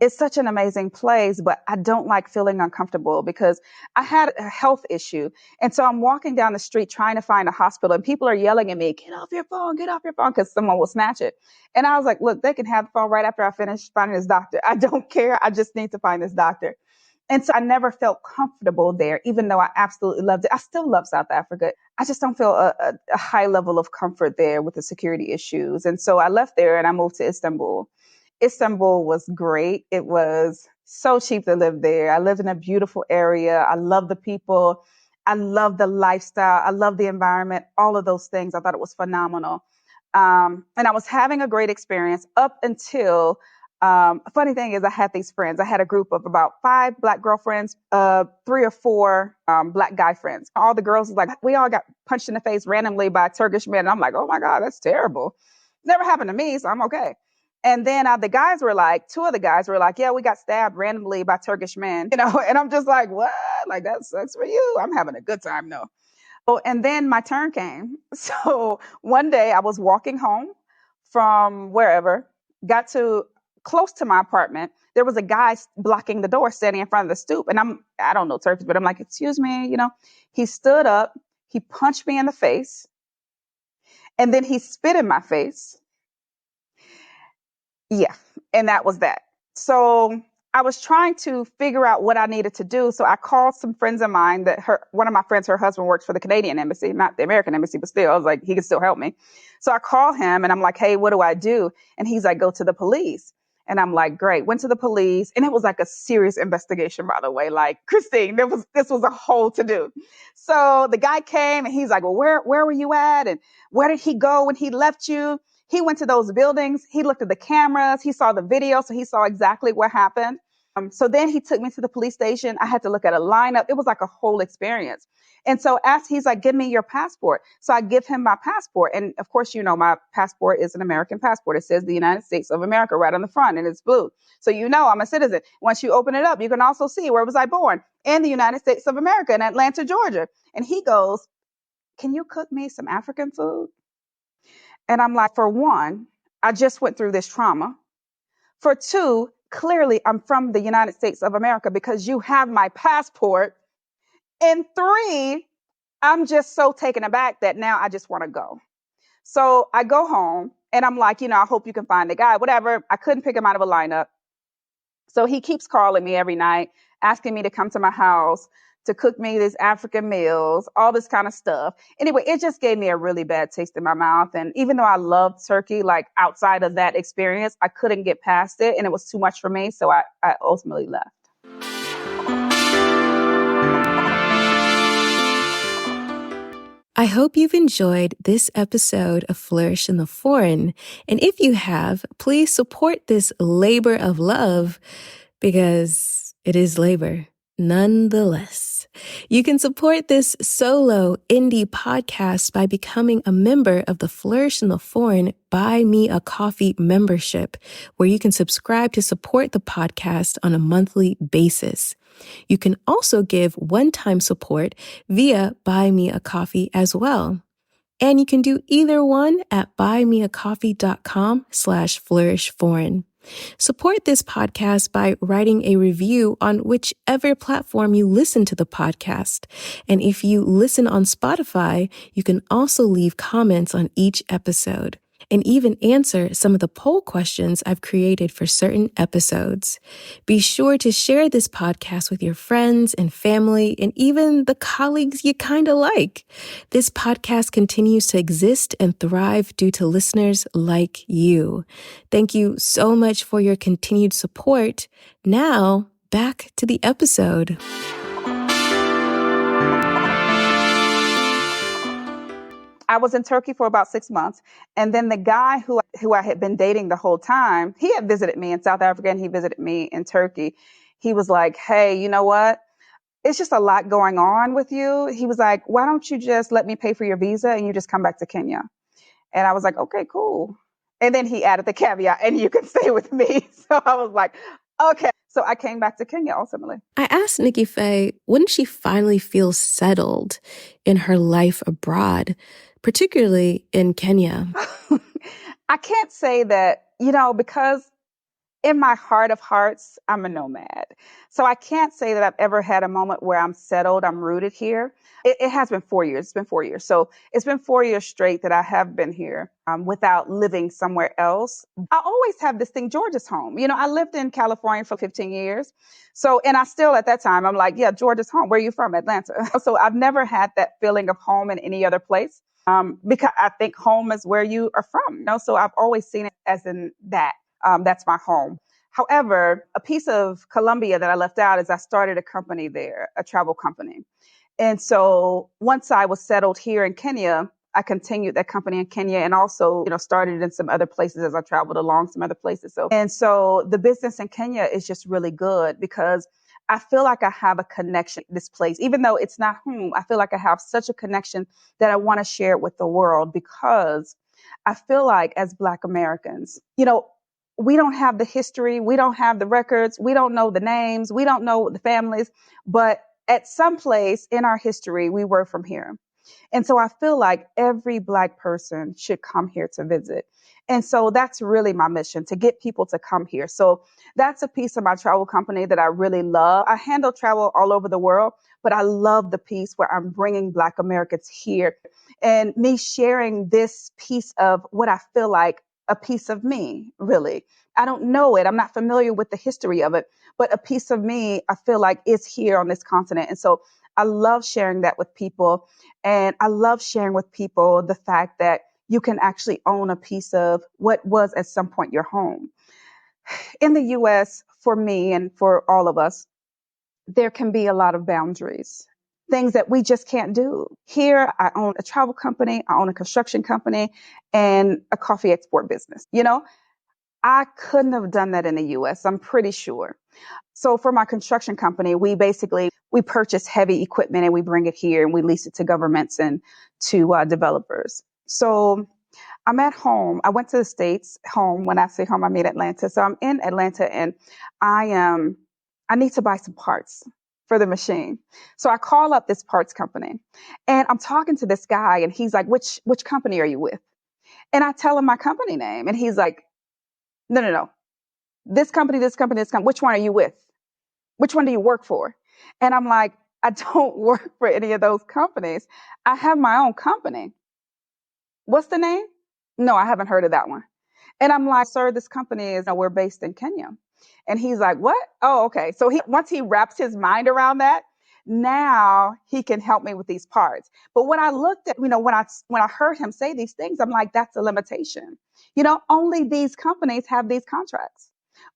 It's such an amazing place, but I don't like feeling uncomfortable because I had a health issue. And so I'm walking down the street trying to find a hospital and people are yelling at me, get off your phone, because someone will snatch it. And I was like, look, they can have the phone right after I finish finding this doctor. I don't care. I just need to find this doctor. And so I never felt comfortable there, even though I absolutely loved it. I still love South Africa. I just don't feel a high level of comfort there with the security issues. And so I left there and I moved to Istanbul. Istanbul was great. It was so cheap to live there. I lived in a beautiful area. I love the people. I love the lifestyle. I love the environment, all of those things. I thought it was phenomenal. And I was having a great experience up until, a funny thing is I had these friends. I had a group of about 5 Black girlfriends, 3 or 4 Black guy friends. All the girls was like, we all got punched in the face randomly by Turkish men. And I'm like, oh my God, that's terrible. Never happened to me, so I'm okay. And then the guys were like, 2 of the guys were like, yeah, we got stabbed randomly by Turkish men, and I'm just like, what? Like, that sucks for you. I'm having a good time, though. Oh, and then my turn came. So one day I was walking home from wherever, got to close to my apartment. There was a guy blocking the door standing in front of the stoop. And I don't know Turkish, but I'm like, excuse me, he stood up, he punched me in the face, and then he spit in my face. Yeah. And that was that. So I was trying to figure out what I needed to do. So I called some friends of mine one of my friends, her husband works for the Canadian embassy, not the American embassy, but still, I was like, he can still help me. So I call him and I'm like, hey, what do I do? And he's like, go to the police. And I'm like, great. Went to the police. And it was like a serious investigation, by the way. Like, Christine, this was a whole to do. So the guy came and he's like, well, where were you at? And where did he go when he left you? He went to those buildings. He looked at the cameras. He saw the video. So he saw exactly what happened. So then he took me to the police station. I had to look at a lineup. It was like a whole experience. And so he's like, give me your passport. So I give him my passport. And of course, my passport is an American passport. It says the United States of America right on the front and it's blue. So I'm a citizen. Once you open it up, you can also see where was I born in the United States of America in Atlanta, Georgia. And he goes, can you cook me some African food? And I'm like, for one, I just went through this trauma. For 2, clearly I'm from the United States of America because you have my passport. And 3, I'm just so taken aback that now I just want to go. So I go home and I'm like, I hope you can find the guy, whatever. I couldn't pick him out of a lineup. So he keeps calling me every night, asking me to come to my house, to cook me these African meals, all this kind of stuff. Anyway, it just gave me a really bad taste in my mouth. And even though I loved Turkey, like outside of that experience, I couldn't get past it and it was too much for me. So I ultimately left. I hope you've enjoyed this episode of Flourish in the Foreign. And if you have, please support this labor of love because it is labor nonetheless. You can support this solo indie podcast by becoming a member of the Flourish in the Foreign Buy Me a Coffee membership, where you can subscribe to support the podcast on a monthly basis. You can also give one-time support via Buy Me a Coffee as well. And you can do either one at buymeacoffee.com/flourishforeign. Support this podcast by writing a review on whichever platform you listen to the podcast. And if you listen on Spotify, you can also leave comments on each episode and even answer some of the poll questions I've created for certain episodes. Be sure to share this podcast with your friends and family and even the colleagues you kind of like. This podcast continues to exist and thrive due to listeners like you. Thank you so much for your continued support. Now, back to the episode. I was in Turkey for about 6 months. And then the guy who I had been dating the whole time, he had visited me in South Africa and he visited me in Turkey. He was like, hey, you know what? It's just a lot going on with you. He was like, why don't you just let me pay for your visa and you just come back to Kenya? And I was like, okay, cool. And then he added the caveat, and you can stay with me. So I was like, okay. So I came back to Kenya ultimately. I asked Nikki Faye when she finally feels settled in her life abroad, particularly in Kenya. I can't say that, because in my heart of hearts, I'm a nomad. So I can't say that I've ever had a moment where I'm settled, I'm rooted here. It has been 4 years. It's been 4 years. So it's been 4 years straight that I have been here without living somewhere else. I always have this thing, Georgia's home. I lived in California for 15 years. So, and I still at that time, I'm like, yeah, Georgia's home. Where are you from? Atlanta. So I've never had that feeling of home in any other place because I think home is where you are from. So I've always seen it as in that. That's my home. However, a piece of Colombia that I left out is I started a company there, a travel company. And so once I was settled here in Kenya, I continued that company in Kenya and also, started in some other places as I traveled along some other places. So the business in Kenya is just really good because I feel like I have a connection to this place. Even though it's not home, I feel like I have such a connection that I want to share it with the world because I feel like as Black Americans, we don't have the history. We don't have the records. We don't know the names. We don't know the families. But at some place in our history, we were from here. And so I feel like every Black person should come here to visit. And so that's really my mission, to get people to come here. So that's a piece of my travel company that I really love. I handle travel all over the world, but I love the piece where I'm bringing Black Americans here and me sharing this piece of what I feel like a piece of me, really. I don't know it. I'm not familiar with the history of it, but a piece of me, I feel like is here on this continent. And so I love sharing that with people. And I love sharing with people the fact that you can actually own a piece of what was at some point your home. In the US, for me and for all of us, there can be a lot of boundaries, things that we just can't do. Here, I own a travel company, I own a construction company, and a coffee export business. I couldn't have done that in the US, I'm pretty sure. So for my construction company, we purchase heavy equipment and we bring it here and we lease it to governments and to developers. So I'm at home. I went to the States home. When I say home, I mean Atlanta. So I'm in Atlanta and I need to buy some parts for the machine. So I call up this parts company and I'm talking to this guy and he's like, which company are you with? And I tell him my company name and he's like, no. This company, this company, this company. Which one are you with? Which one do you work for? And I'm like, I don't work for any of those companies. I have my own company. What's the name? No, I haven't heard of that one. And I'm like, sir, this company we're based in Kenya. And he's like, what? Oh, okay. So once he wraps his mind around that, now he can help me with these parts. But when I looked at, when I heard him say these things, I'm like, that's a limitation. Only these companies have these contracts.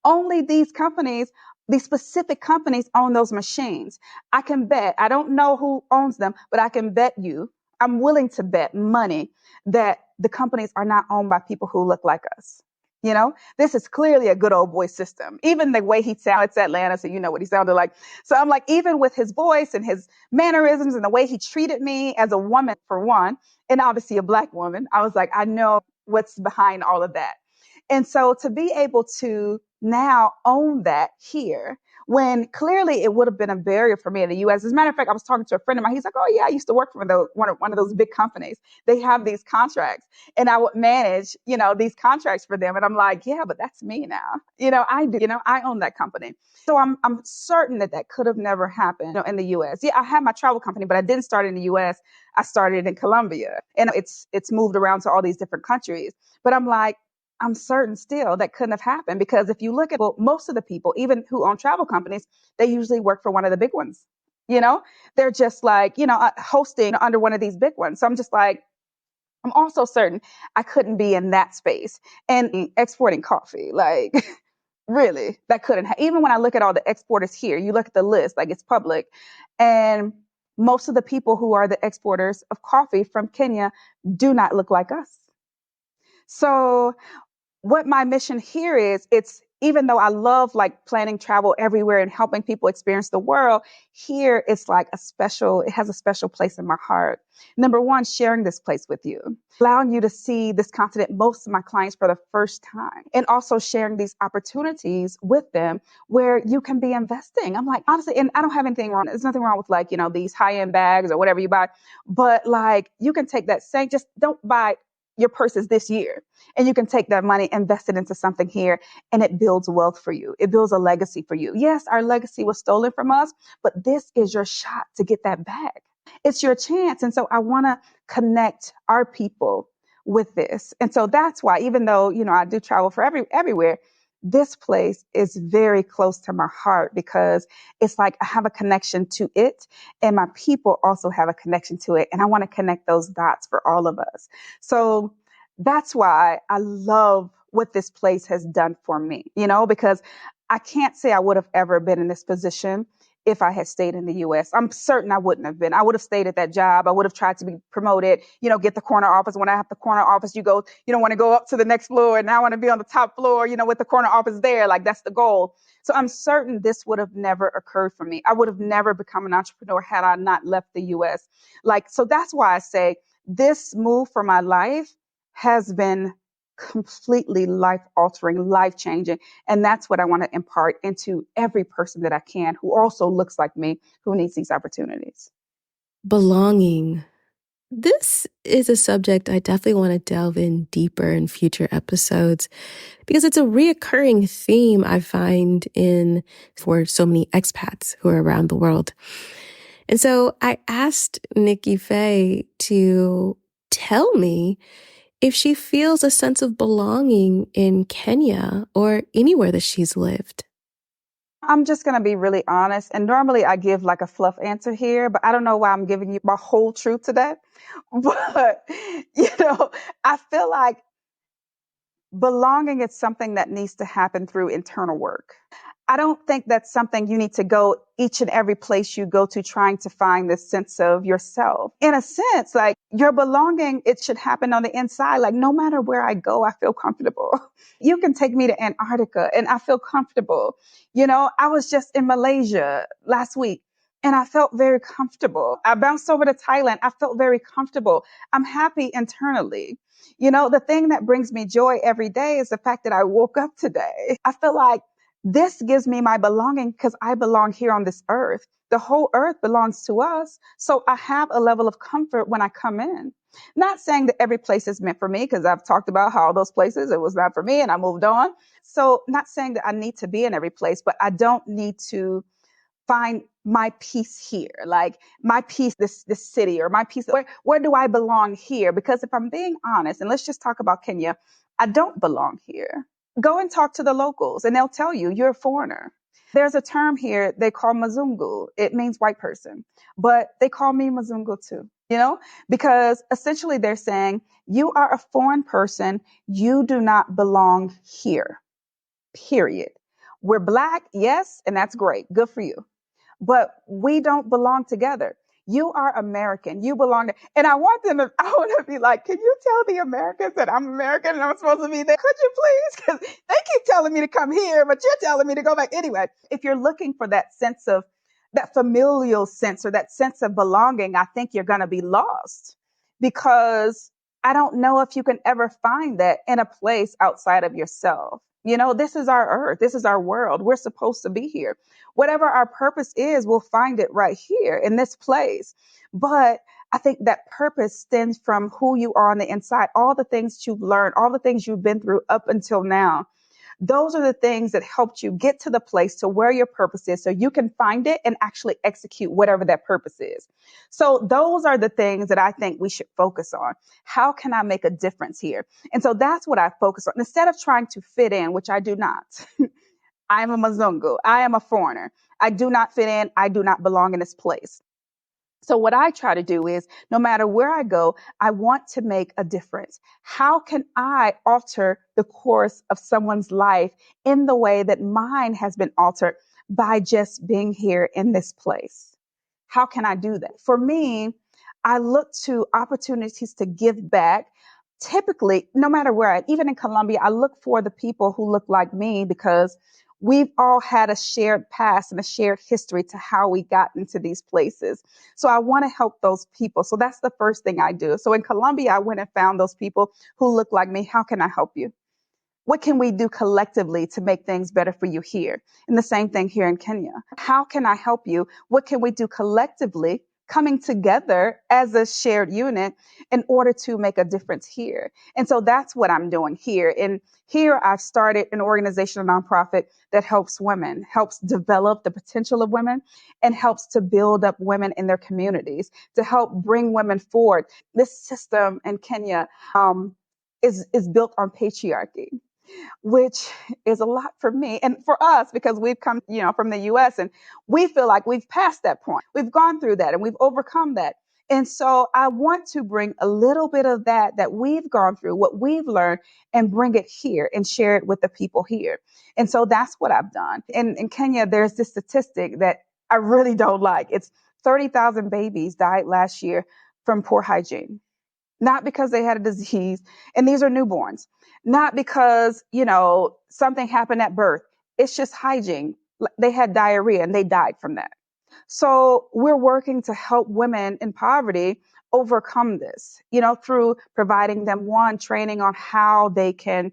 Only these companies, these specific companies own those machines. I can bet, I don't know who owns them, but I can bet you, I'm willing to bet money that the companies are not owned by people who look like us. This is clearly a good old boy system. Even the way he sounded, it's Atlanta, so you know what he sounded like. So I'm like, even with his voice and his mannerisms and the way he treated me as a woman, for one, and obviously a Black woman, I was like, I know what's behind all of that. And so to be able to now own that here, when clearly it would have been a barrier for me in the US. As a matter of fact, I was talking to a friend of mine. He's like, oh, yeah, I used to work for one of those big companies. They have these contracts and I would manage, these contracts for them. And I'm like, yeah, but that's me now. I do, I own that company. So I'm certain that could have never happened in the US. Yeah, I had my travel company, but I didn't start in the US. I started in Colombia and it's moved around to all these different countries. But I'm like, I'm certain still that couldn't have happened because if you look at most of the people, even who own travel companies, they usually work for one of the big ones. They're just like, hosting under one of these big ones. So I'm just like, I'm also certain I couldn't be in that space and exporting coffee. Like, Really, that couldn't even when I look at all the exporters here, you look at the list, like it's public. And most of the people who are the exporters of coffee from Kenya do not look like us. So what my mission here is, it's even though I love like planning travel everywhere and helping people experience the world, here it's like it has a special place in my heart. Number one, sharing this place with you, allowing you to see this continent, most of my clients for the first time, and also sharing these opportunities with them where you can be investing. I'm like, honestly, and I don't have anything wrong. There's nothing wrong with like, these high-end bags or whatever you buy, but like you can take that same, just don't buy your purses this year. And you can take that money, invest it into something here, and it builds wealth for you. It builds a legacy for you. Yes, our legacy was stolen from us, but this is your shot to get that back. It's your chance. And so I want to connect our people with this. And so that's why, even though, I do travel for everywhere, this place is very close to my heart because it's like I have a connection to it and my people also have a connection to it. And I want to connect those dots for all of us. So that's why I love what this place has done for me, because I can't say I would have ever been in this position if I had stayed in the US. I'm certain I wouldn't have been. I would have stayed at that job. I would have tried to be promoted, get the corner office. When I have the corner office, you don't want to go up to the next floor. And now I want to be on the top floor, with the corner office there. Like that's the goal. So I'm certain this would have never occurred for me. I would have never become an entrepreneur had I not left the US. So that's why I say this move for my life has been completely life altering, life changing. And that's what I want to impart into every person that I can who also looks like me, who needs these opportunities. Belonging. This is a subject I definitely want to delve in deeper in future episodes because it's a reoccurring theme I find for so many expats who are around the world. And so I asked Nikki Faye to tell me if she feels a sense of belonging in Kenya or anywhere that she's lived. I'm just going to be really honest. And normally I give like a fluff answer here, but I don't know why I'm giving you my whole truth today. But, I feel like belonging is something that needs to happen through internal work. I don't think that's something you need to go each and every place you go to trying to find this sense of yourself. In a sense, like your belonging, it should happen on the inside. Like no matter where I go, I feel comfortable. You can take me to Antarctica and I feel comfortable. I was just in Malaysia last week and I felt very comfortable. I bounced over to Thailand. I felt very comfortable. I'm happy internally. The thing that brings me joy every day is the fact that I woke up today. I feel like this gives me my belonging because I belong here on this earth. The whole earth belongs to us. So I have a level of comfort when I come in. Not saying that every place is meant for me because I've talked about how those places, it was not for me and I moved on. So not saying that I need to be in every place, but I don't need to find my peace here, like my peace, this city or my peace. Where do I belong here? Because if I'm being honest, and let's just talk about Kenya, I don't belong here. Go and talk to the locals and they'll tell you you're a foreigner. There's a term here they call Mazungu. It means white person, but they call me Mazungu too, because essentially they're saying you are a foreign person. You do not belong here, period. We're Black, yes, and that's great. Good for you. But we don't belong together. You are American. You belong to, and I want to be like, can you tell the Americans that I'm American and I'm supposed to be there? Could you please? Because they keep telling me to come here, but you're telling me to go back. Anyway, if you're looking for that sense of that familial sense or that sense of belonging, I think you're going to be lost because I don't know if you can ever find that in a place outside of yourself. This is our earth. This is our world. We're supposed to be here. Whatever our purpose is, we'll find it right here in this place. But I think that purpose stems from who you are on the inside, all the things you've learned, all the things you've been through up until now. Those are the things that helped you get to the place to where your purpose is so you can find it and actually execute whatever that purpose is. So those are the things that I think we should focus on. How can I make a difference here? And so that's what I focus on. Instead of trying to fit in, which I do not. I am a Mazungu. I am a foreigner. I do not fit in. I do not belong in this place. So what I try to do is, no matter where I go, I want to make a difference. How can I alter the course of someone's life in the way that mine has been altered by just being here in this place? How can I do that? For me, I look to opportunities to give back. Typically, no matter where even in Colombia, I look for the people who look like me because we've all had a shared past and a shared history to how we got into these places. So I want to help those people. So that's the first thing I do. So in Colombia, I went and found those people who look like me. How can I help you? What can we do collectively to make things better for you here? And the same thing here in Kenya. How can I help you? What can we do collectively, coming together as a shared unit in order to make a difference here? And so that's what I'm doing here. And here I've started an organization, a nonprofit that helps women, helps develop the potential of women, and helps to build up women in their communities, to help bring women forward. This system in Kenya is built on patriarchy, which is a lot for me and for us because we've come, from the US, and we feel like we've passed that point. We've gone through that and we've overcome that. And so I want to bring a little bit of that we've gone through, what we've learned, and bring it here and share it with the people here. And so that's what I've done. In Kenya, there's this statistic that I really don't like. It's 30,000 babies died last year from poor hygiene, not because they had a disease. And these are newborns, not because, something happened at birth. It's just hygiene. They had diarrhea and they died from that. So we're working to help women in poverty overcome this, through providing them training on how they can,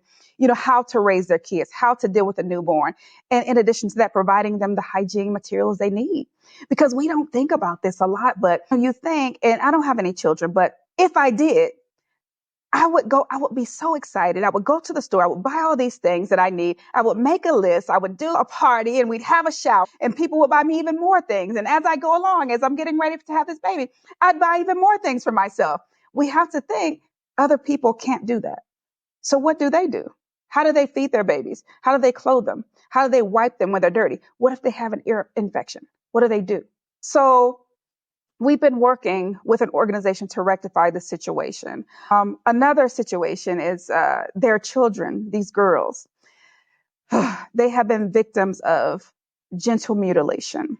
how to raise their kids, how to deal with a newborn. And in addition to that, providing them the hygiene materials they need, because we don't think about this a lot, but you think, and I don't have any children, but if I did, I would be so excited. I would go to the store. I would buy all these things that I need. I would make a list. I would do a party and we'd have a shower and people would buy me even more things. And as I go along, as I'm getting ready to have this baby, I'd buy even more things for myself. We have to think other people can't do that. So what do they do? How do they feed their babies? How do they clothe them? How do they wipe them when they're dirty? What if they have an ear infection? What do they do? So we've been working with an organization to rectify the situation. Another situation is their children, these girls. They have been victims of genital mutilation,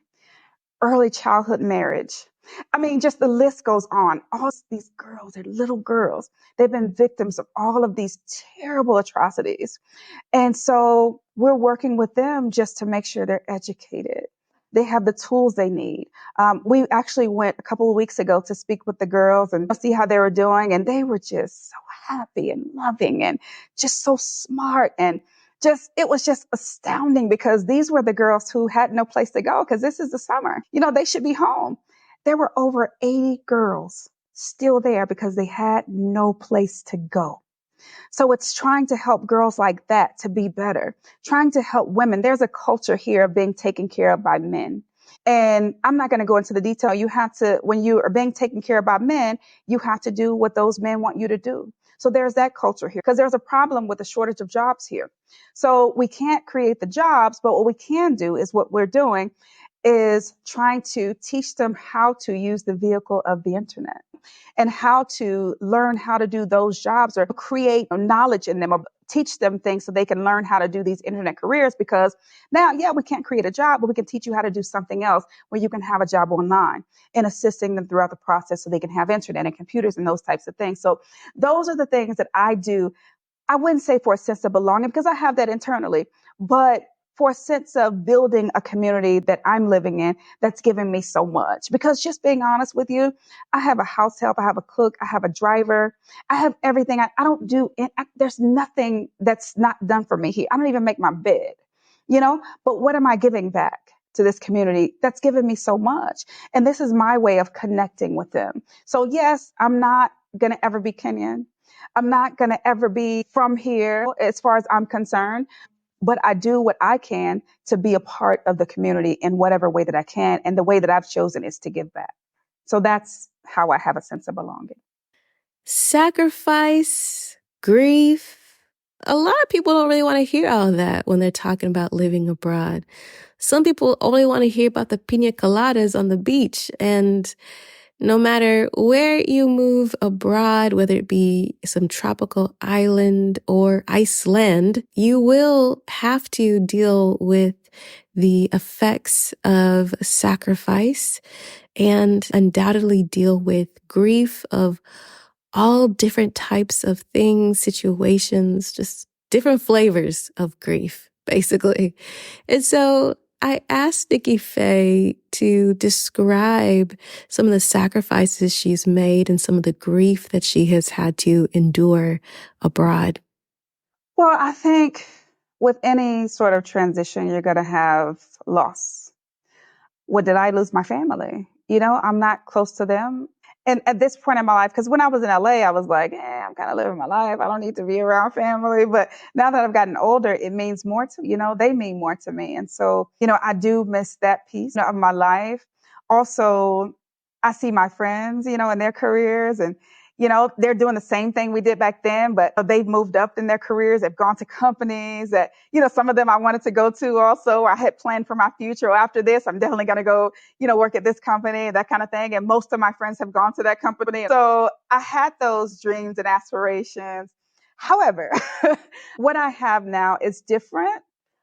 early childhood marriage. I mean, just the list goes on. All these girls, they're little girls. They've been victims of all of these terrible atrocities. And so we're working with them just to make sure they're educated. They have the tools they need. We actually went a couple of weeks ago to speak with the girls and see how they were doing. And they were just so happy and loving and just so smart. And it was just astounding because these were the girls who had no place to go because this is the summer. They should be home. There were over 80 girls still there because they had no place to go. So it's trying to help girls like that to be better, trying to help women. There's a culture here of being taken care of by men. And I'm not going to go into the detail. You have to, when you are being taken care of by men, you have to do what those men want you to do. So there's that culture here because there's a problem with the shortage of jobs here. So we can't create the jobs, but what we can do is what we're doing is trying to teach them how to use the vehicle of the internet and how to learn how to do those jobs or create knowledge in them or teach them things so they can learn how to do these internet careers. Because now, we can't create a job, but we can teach you how to do something else where you can have a job online and assisting them throughout the process so they can have internet and computers and those types of things. So those are the things that I do. I wouldn't say for a sense of belonging because I have that internally, but for a sense of building a community that I'm living in that's given me so much. Because just being honest with you, I have a house help, I have a cook, I have a driver, I have everything. I don't do it. There's nothing that's not done for me here. I don't even make my bed, but what am I giving back to this community that's given me so much? And this is my way of connecting with them. So yes, I'm not going to ever be Kenyan. I'm not going to ever be from here as far as I'm concerned, but I do what I can to be a part of the community in whatever way that I can. And the way that I've chosen is to give back. So that's how I have a sense of belonging. Sacrifice, grief. A lot of people don't really want to hear all of that when they're talking about living abroad. Some people only want to hear about the pina coladas on the beach. And No matter where you move abroad, whether it be some tropical island or Iceland, you will have to deal with the effects of sacrifice and undoubtedly deal with grief of all different types of things, situations, just different flavors of grief, basically. And so I asked Nikki Faye to describe some of the sacrifices she's made and some of the grief that she has had to endure abroad. Well, I think with any sort of transition, you're going to have loss. What did I lose? My family? I'm not close to them. And at this point in my life, because when I was in LA, I was like, I'm kind of living my life. I don't need to be around family. But now that I've gotten older, it means more to me. They mean more to me. And so, I do miss that piece of my life. Also, I see my friends, in their careers and, they're doing the same thing we did back then, but they've moved up in their careers. They've gone to companies that, some of them I wanted to go to also. I had planned for my future. After this, I'm definitely going to go, work at this company, that kind of thing. And most of my friends have gone to that company. So I had those dreams and aspirations. However, what I have now is different.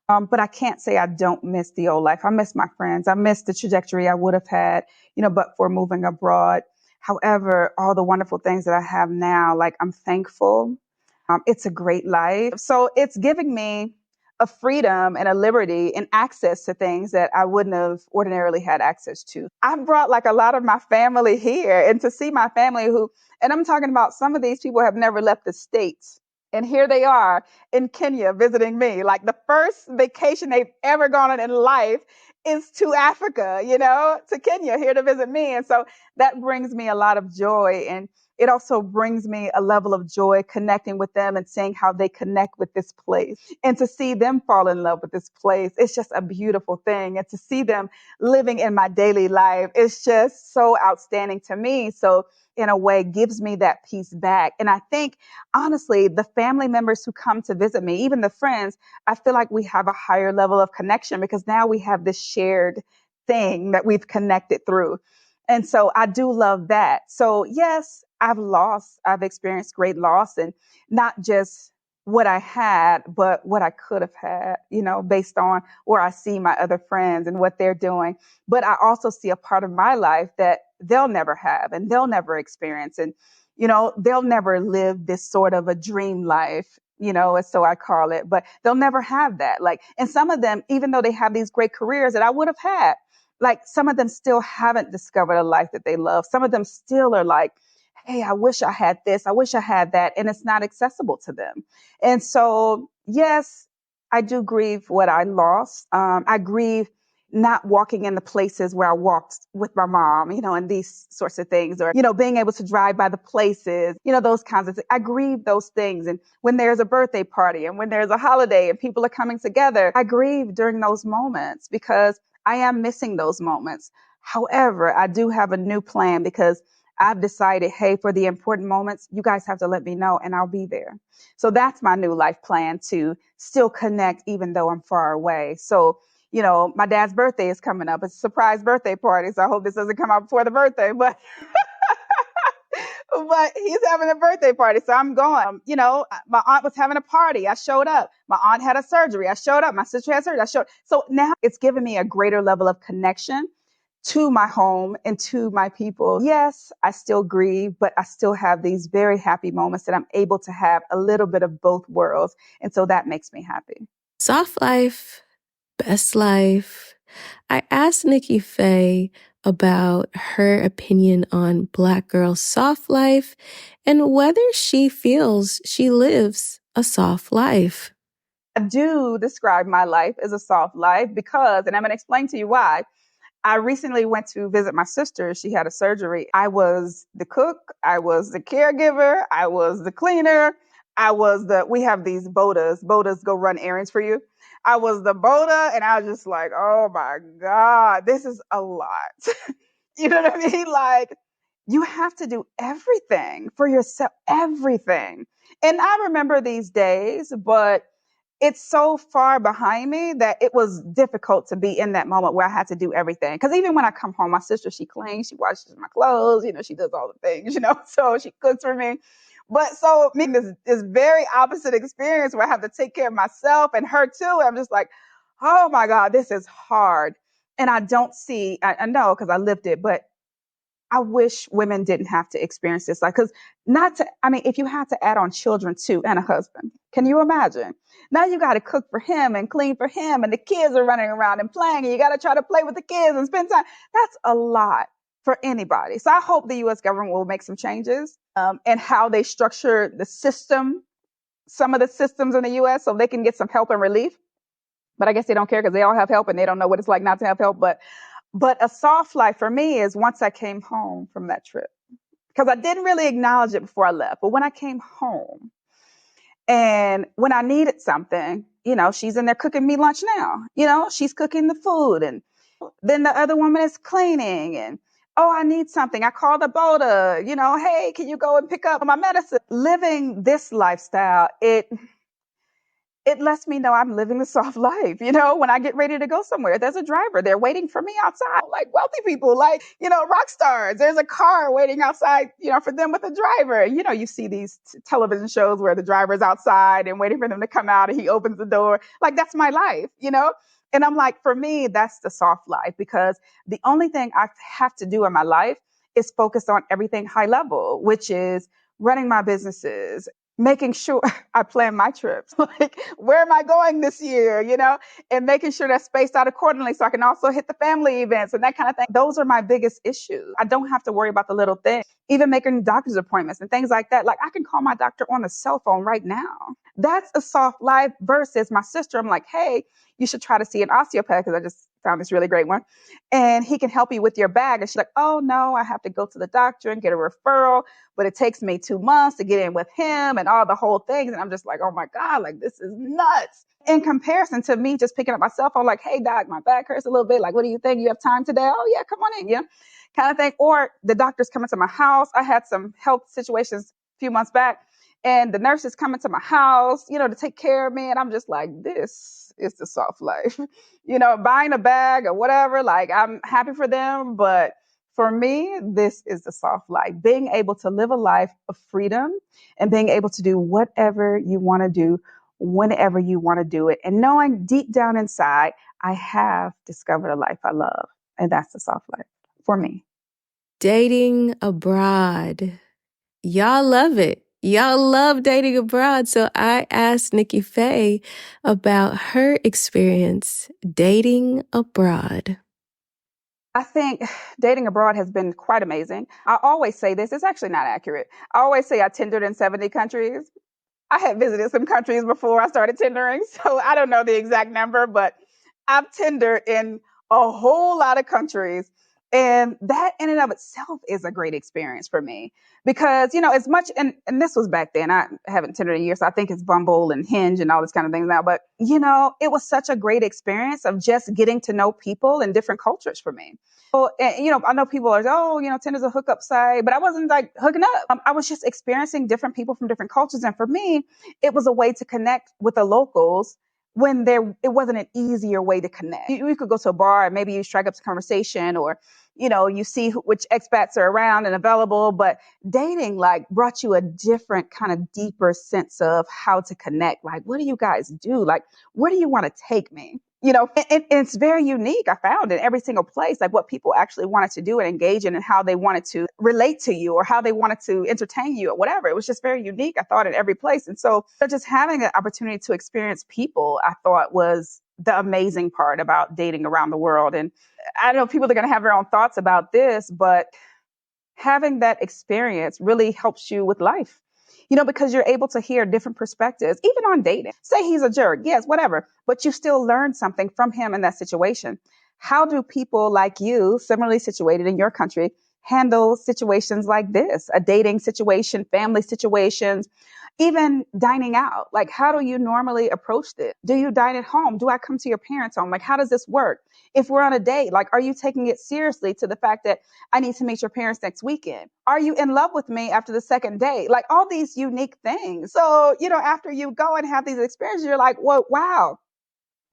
But I can't say I don't miss the old life. I miss my friends. I miss the trajectory I would have had, but for moving abroad. However, all the wonderful things that I have now, like I'm thankful. It's a great life. So it's giving me a freedom and a liberty and access to things that I wouldn't have ordinarily had access to. I've brought like a lot of my family here, and to see my family and I'm talking about some of these people have never left the States. And here they are in Kenya visiting me. Like the first vacation they've ever gone on in life is to Africa, to Kenya, here to visit me. And so that brings me a lot of joy. And it also brings me a level of joy connecting with them and seeing how they connect with this place. And to see them fall in love with this place, it's just a beautiful thing. And to see them living in my daily life, it's just so outstanding to me. So in a way, gives me that peace back. And I think, honestly, the family members who come to visit me, even the friends, I feel like we have a higher level of connection because now we have this shared thing that we've connected through. And so I do love that. So yes, I've experienced great loss, and not just what I had, but what I could have had, based on where I see my other friends and what they're doing. But I also see a part of my life that they'll never have and they'll never experience. And, they'll never live this sort of a dream life, as so I call it, but they'll never have that. Like, and some of them, even though they have these great careers that I would have had, like some of them still haven't discovered a life that they love. Some of them still are like, hey, I wish I had this. I wish I had that. And it's not accessible to them. And so, yes, I do grieve what I lost. I grieve not walking in the places where I walked with my mom, and these sorts of things, or, being able to drive by the places, those kinds of things. I grieve those things. And when there's a birthday party and when there's a holiday and people are coming together, I grieve during those moments because I am missing those moments. However, I do have a new plan because I've decided, hey, for the important moments, you guys have to let me know and I'll be there. So that's my new life plan, to still connect even though I'm far away. So, my dad's birthday is coming up. It's a surprise birthday party. So I hope this doesn't come out before the birthday, but but he's having a birthday party. So I'm going. My aunt was having a party. I showed up. My aunt had a surgery. I showed up. My sister had surgery. I showed up. So now it's given me a greater level of connection to my home and to my people. Yes, I still grieve, but I still have these very happy moments that I'm able to have a little bit of both worlds. And so that makes me happy. Soft life, best life. I asked Nikki Faye about her opinion on Black girl soft life and whether she feels she lives a soft life. I do describe my life as a soft life because, and I'm going to explain to you why. I recently went to visit my sister. She had a surgery. I was the cook. I was the caregiver. I was the cleaner. We have these bodas. Bodas go run errands for you. I was the boda, and I was just like, oh my God, this is a lot. You know what I mean? Like, you have to do everything for yourself, everything. And I remember these days, but it's so far behind me that it was difficult to be in that moment where I had to do everything. Because even when I come home, my sister, she cleans, she washes my clothes, she does all the things, so she cooks for me. But so me, this very opposite experience where I have to take care of myself and her too. I'm just like, oh my God, this is hard. And I don't see, I know because I lived it, but I wish women didn't have to experience this. Like, because if you had to add on children too and a husband, can you imagine? Now you got to cook for him and clean for him, and the kids are running around and playing, and you got to try to play with the kids and spend time. That's a lot for anybody. So I hope the U.S. government will make some changes in how they structure the system, some of the systems in the U.S. so they can get some help and relief. But I guess they don't care because they all have help and they don't know what it's like not to have help. But a soft life for me is once I came home from that trip, because I didn't really acknowledge it before I left. But when I came home and when I needed something, she's in there cooking me lunch now. She's cooking the food. And then the other woman is cleaning. And, oh, I need something. I called the boda, hey, can you go and pick up my medicine? Living this lifestyle, it lets me know I'm living the soft life. When I get ready to go somewhere, there's a driver there waiting for me outside, like wealthy people, like, rock stars. There's a car waiting outside, for them with a driver. You see these television shows where the driver's outside and waiting for them to come out and he opens the door. Like, that's my life. And I'm like, for me, that's the soft life, because the only thing I have to do in my life is focus on everything high level, which is running my businesses, making sure I plan my trips, like where am I going this year, and making sure that's spaced out accordingly so I can also hit the family events and that kind of thing. Those are my biggest issues. I don't have to worry about the little things, even making doctor's appointments and things like that. Like, I can call my doctor on the cell phone right now. That's a soft life versus my sister. I'm like, hey, you should try to see an osteopath, because I just found this really great one. And he can help you with your bag. And she's like, oh no, I have to go to the doctor and get a referral, but it takes me 2 months to get in with him and all the whole things. And I'm just like, oh my God, like, this is nuts. In comparison to me just picking up my cell phone, like, hey doc, my back hurts a little bit. Like, what do you think? You have time today? Oh yeah, come on in. Yeah. Kind of thing. Or the doctor's coming to my house. I had some health situations a few months back, and the nurse is coming to my house, to take care of me. And I'm just like, this is the soft life, buying a bag or whatever. Like, I'm happy for them. But for me, this is the soft life, being able to live a life of freedom and being able to do whatever you want to do, whenever you want to do it. And knowing deep down inside, I have discovered a life I love. And that's the soft life for me. Dating abroad. Y'all love it. Y'all love dating abroad. So I asked Nikki Faye about her experience dating abroad. I think dating abroad has been quite amazing. I always say this, it's actually not accurate. I always say I Tindered in 70 countries. I had visited some countries before I started Tindering, so I don't know the exact number, but I've Tindered in a whole lot of countries. And that in and of itself is a great experience for me, because, as much, and this was back then, I haven't Tindered in a year, so I think it's Bumble and Hinge and all this kind of things now. But, it was such a great experience of just getting to know people in different cultures for me. So, and, I know people are, Tinder's a hookup site, but I wasn't like hooking up. I was just experiencing different people from different cultures. And for me, it was a way to connect with the locals when it wasn't an easier way to connect. You could go to a bar and maybe you strike up a conversation, or, you see which expats are around and available, but dating like brought you a different kind of deeper sense of how to connect. Like, what do you guys do? Like, where do you want to take me? And it's very unique. I found in every single place, like what people actually wanted to do and engage in, and how they wanted to relate to you or how they wanted to entertain you or whatever. It was just very unique, I thought, in every place. And so just having an opportunity to experience people, I thought, was the amazing part about dating around the world. And I know people are going to have their own thoughts about this, but having that experience really helps you with life. Because you're able to hear different perspectives, even on dating. Say he's a jerk, yes, whatever, but you still learn something from him in that situation. How do people like you, similarly situated in your country, handle situations like this, a dating situation, family situations, Even dining out, like, how do you normally approach this? Do you dine at home? Do I come to your parents' home? Like, how does this work? If we're on a date, like, are you taking it seriously to the fact that I need to meet your parents next weekend? Are you in love with me after the second date? Like, all these unique things. So, after you go and have these experiences, you're like, well, wow,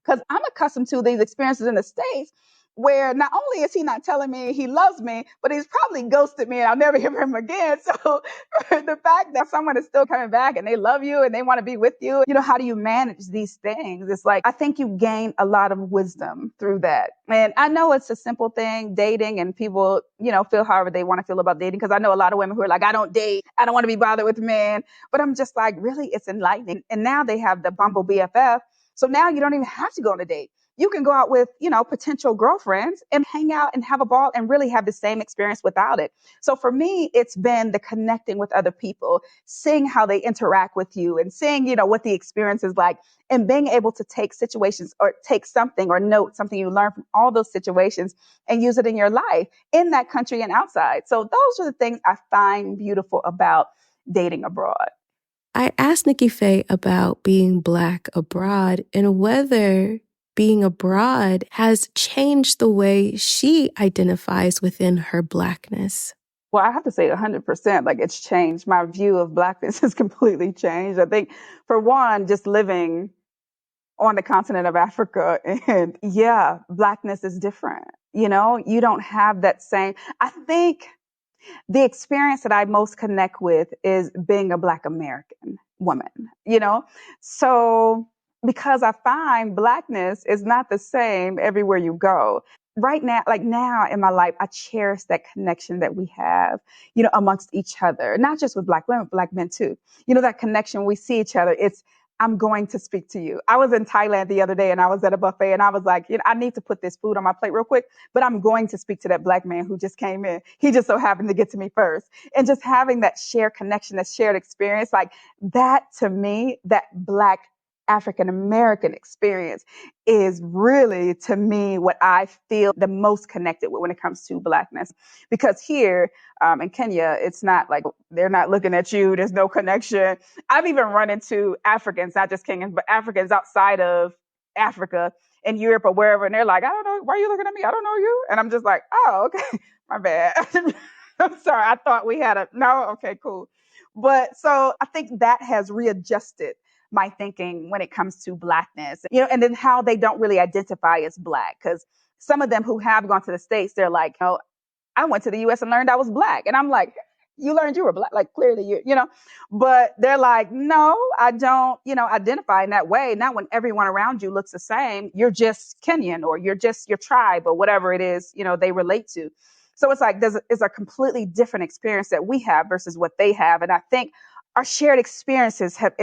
because I'm accustomed to these experiences in the States where not only is he not telling me he loves me, but he's probably ghosted me and I'll never hear from him again. So the fact that someone is still coming back and they love you and they want to be with you, how do you manage these things? It's like, I think you gain a lot of wisdom through that. And I know it's a simple thing, dating, and people, feel however they want to feel about dating. Because I know a lot of women who are like, I don't date. I don't want to be bothered with men. But I'm just like, really, it's enlightening. And now they have the Bumble BFF. So now you don't even have to go on a date. You can go out with, potential girlfriends and hang out and have a ball and really have the same experience without it. So for me, it's been the connecting with other people, seeing how they interact with you and seeing, what the experience is like, and being able to take situations or take something or note something you learn from all those situations and use it in your life in that country and outside. So those are the things I find beautiful about dating abroad. I asked Nikki Faye about being Black abroad and whether being abroad has changed the way she identifies within her Blackness. Well, I have to say 100%, like, it's changed. My view of Blackness has completely changed. I think, for one, just living on the continent of Africa, and yeah, Blackness is different. You don't have that same, I think the experience that I most connect with is being a Black American woman, So because I find Blackness is not the same everywhere you go. Right now, like now in my life, I cherish that connection that we have, amongst each other, not just with Black women, Black men too. That connection, we see each other. I'm going to speak to you. I was in Thailand the other day and I was at a buffet and I was like, I need to put this food on my plate real quick, but I'm going to speak to that Black man who just came in. He just so happened to get to me first. And just having that shared connection, that shared experience, like that, to me, that Black African American experience is really, to me, what I feel the most connected with when it comes to Blackness. Because here in Kenya, it's not like they're not looking at you. There's no connection. I've even run into Africans, not just Kenyans, but Africans outside of Africa, in Europe or wherever. And they're like, I don't know. Why are you looking at me? I don't know you. And I'm just like, oh, okay. My bad. I'm sorry. I thought we had no. Okay, cool. But so I think that has readjusted my thinking when it comes to Blackness, and then how they don't really identify as Black. Because some of them who have gone to the States, they're like, I went to the US and learned I was Black. And I'm like, you learned you were Black, like clearly but they're like, no, I don't, identify in that way. Not when everyone around you looks the same. You're just Kenyan, or you're just your tribe, or whatever it is, they relate to. So it's like, it's a completely different experience that we have versus what they have. And I think our shared experiences have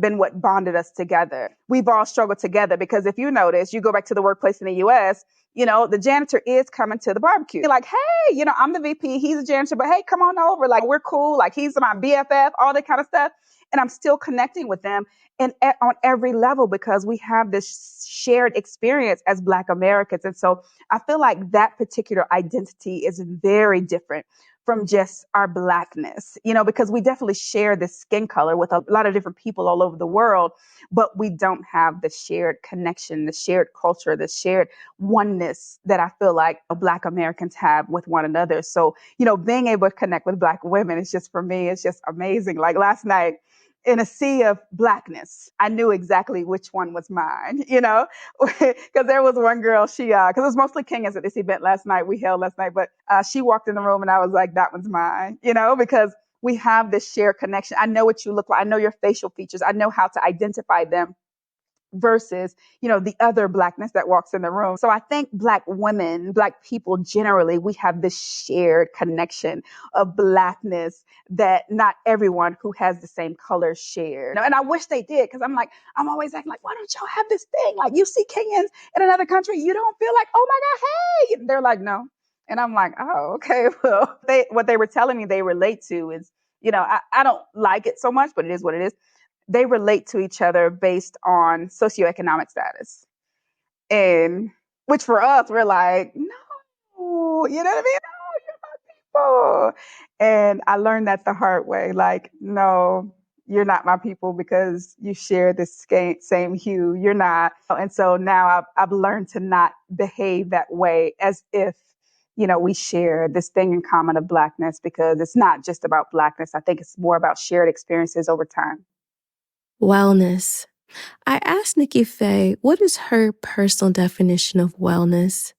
been what bonded us together. We've all struggled together because if you notice, you go back to the workplace in the US, the janitor is coming to the barbecue. You're like, hey, I'm the VP, he's a janitor, but hey, come on over. Like, we're cool. Like, he's my BFF, all that kind of stuff. And I'm still connecting with them and on every level because we have this shared experience as Black Americans. And so I feel like that particular identity is very different from just our Blackness, because we definitely share this skin color with a lot of different people all over the world, but we don't have the shared connection, the shared culture, the shared oneness that I feel like Black Americans have with one another. So, being able to connect with Black women is just, for me, it's just amazing. Like last night, in a sea of Blackness, I knew exactly which one was mine, because there was one girl, because it was mostly Kenyans at this event we held last night, but she walked in the room and I was like, that one's mine, because we have this shared connection. I know what you look like. I know your facial features. I know how to identify them versus, the other Blackness that walks in the room. So I think Black women, Black people generally, we have this shared connection of Blackness that not everyone who has the same color share. And I wish they did, because I'm always acting like, why don't y'all have this thing? Like, you see Kenyans in another country, you don't feel like, oh my God, hey. And they're like, no. And I'm like, oh, okay. Well, what they were telling me they relate to is, I don't like it so much, but it is what it is. They relate to each other based on socioeconomic status. And which for us, we're like, no, you know what I mean? No, you're my people. And I learned that the hard way. Like, no, you're not my people because you share this same hue. You're not. And so now I've learned to not behave that way as if, we share this thing in common of Blackness, because it's not just about Blackness. I think it's more about shared experiences over time. Wellness. I asked Nikki Faye what is her personal definition of wellness,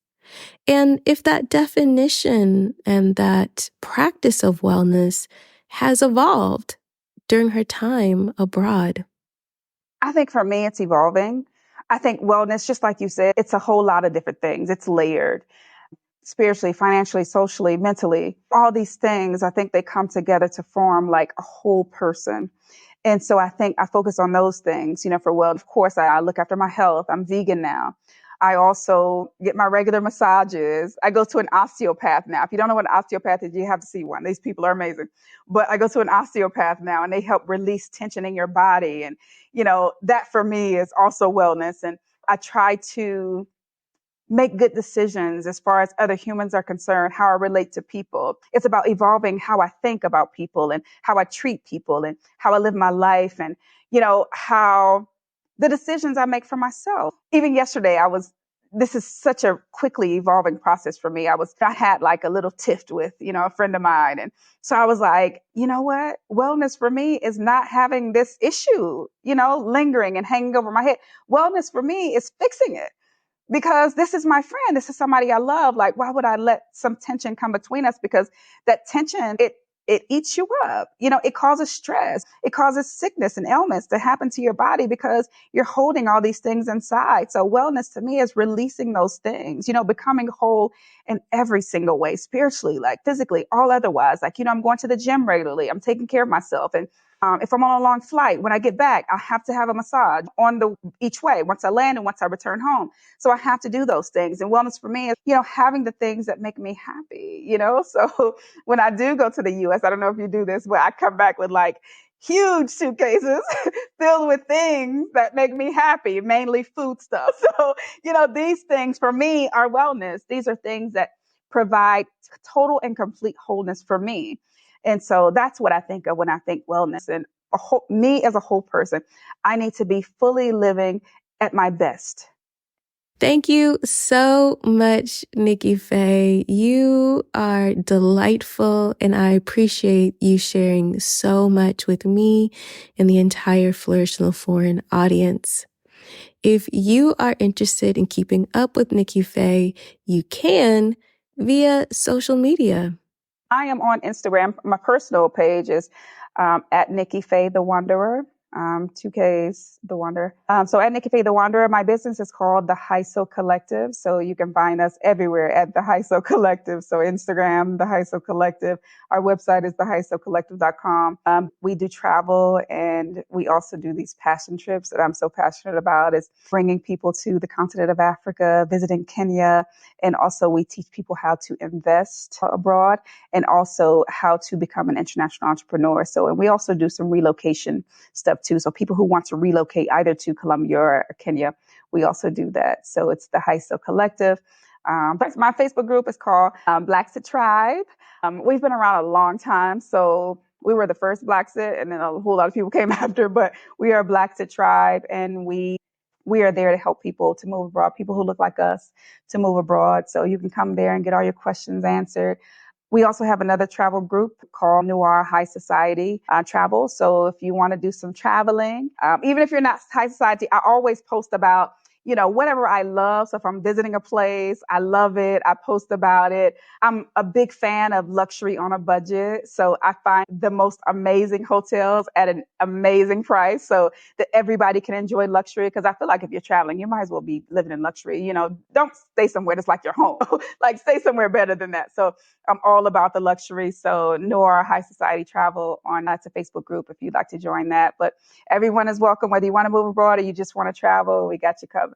and if that definition and that practice of wellness has evolved during her time abroad. I think for me, it's evolving. I think wellness, just like you said, it's a whole lot of different things. It's layered spiritually, financially, socially, mentally, all these things. I think they come together to form like a whole person. And so I think I focus on those things, for well, of course, I look after my health. I'm vegan now. I also get my regular massages. I go to an osteopath now. If you don't know what an osteopath is, you have to see one. These people are amazing. But I go to an osteopath now, and they help release tension in your body. And, that for me is also wellness. And I try to make good decisions as far as other humans are concerned, how I relate to people. It's about evolving how I think about people and how I treat people and how I live my life and, how the decisions I make for myself. Even yesterday, this is such a quickly evolving process for me. I had like a little tiff with, a friend of mine. And so I was like, you know what? Wellness for me is not having this issue, lingering and hanging over my head. Wellness for me is fixing it. Because this is my friend. This is somebody I love. Like, why would I let some tension come between us? Because that tension, it eats you up. It causes stress. It causes sickness and ailments to happen to your body because you're holding all these things inside. So wellness to me is releasing those things, becoming whole in every single way, spiritually, like physically, all otherwise. Like, I'm going to the gym regularly. I'm taking care of myself. And if I'm on a long flight, when I get back, I have to have a massage each way, once I land and once I return home. So I have to do those things. And wellness for me is, having the things that make me happy, So when I do go to the US, I don't know if you do this, but I come back with like huge suitcases filled with things that make me happy, mainly food stuff. So, these things for me are wellness. These are things that provide total and complete wholeness for me. And so that's what I think of when I think wellness. And me as a whole person, I need to be fully living at my best. Thank you so much, Nikki Faye. You are delightful, and I appreciate you sharing so much with me and the entire Flourish in the Foreign audience. If you are interested in keeping up with Nikki Faye, you can via social media. I am on Instagram. My personal page is at Nikki Faye the Wanderer. 2Ks, The Wanderer. So at Nikki Faye The Wanderer, my business is called The HISO Collective. So you can find us everywhere at The HISO Collective. So Instagram, The HISO Collective. Our website is thehisocollective.com. We do travel, and we also do these passion trips that I'm so passionate about, is bringing people to the continent of Africa, visiting Kenya. And also we teach people how to invest abroad and also how to become an international entrepreneur. So, and we also do some relocation stuff too. So people who want to relocate either to Colombia or Kenya, we also do that. So it's the HISO Collective. But my Facebook group is called Blacksit Tribe. We've been around a long time. So we were the first Blacksit, and then a whole lot of people came after, but we are Blacksit Tribe, and we are there to help people to move abroad, people who look like us to move abroad. So you can come there and get all your questions answered. We also have another travel group called Noir High Society Travel. So if you want to do some traveling, even if you're not high society, I always post about, whatever I love. So if I'm visiting a place, I love it. I post about it. I'm a big fan of luxury on a budget. So I find the most amazing hotels at an amazing price so that everybody can enjoy luxury. Because I feel like if you're traveling, you might as well be living in luxury. Don't stay somewhere that's like your home. Like stay somewhere better than that. So I'm all about the luxury. So Noir High Society Travel that's a Facebook group if you'd like to join that. But everyone is welcome, whether you want to move abroad or you just want to travel, we got you covered.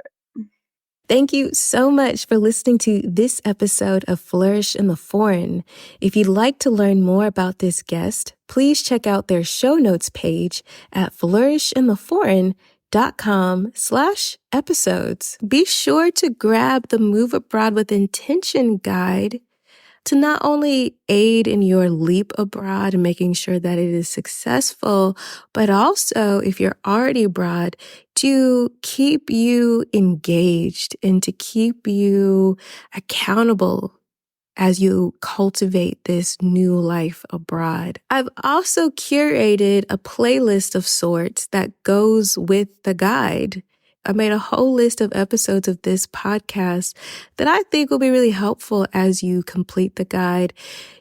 Thank you so much for listening to this episode of Flourish in the Foreign. If you'd like to learn more about this guest, please check out their show notes page at flourishintheforeign.com/episodes. Be sure to grab the Move Abroad with Intention guide to not only aid in your leap abroad and making sure that it is successful, but also, if you're already abroad, to keep you engaged and to keep you accountable as you cultivate this new life abroad. I've also curated a playlist of sorts that goes with the guide. I made a whole list of episodes of this podcast that I think will be really helpful as you complete the guide.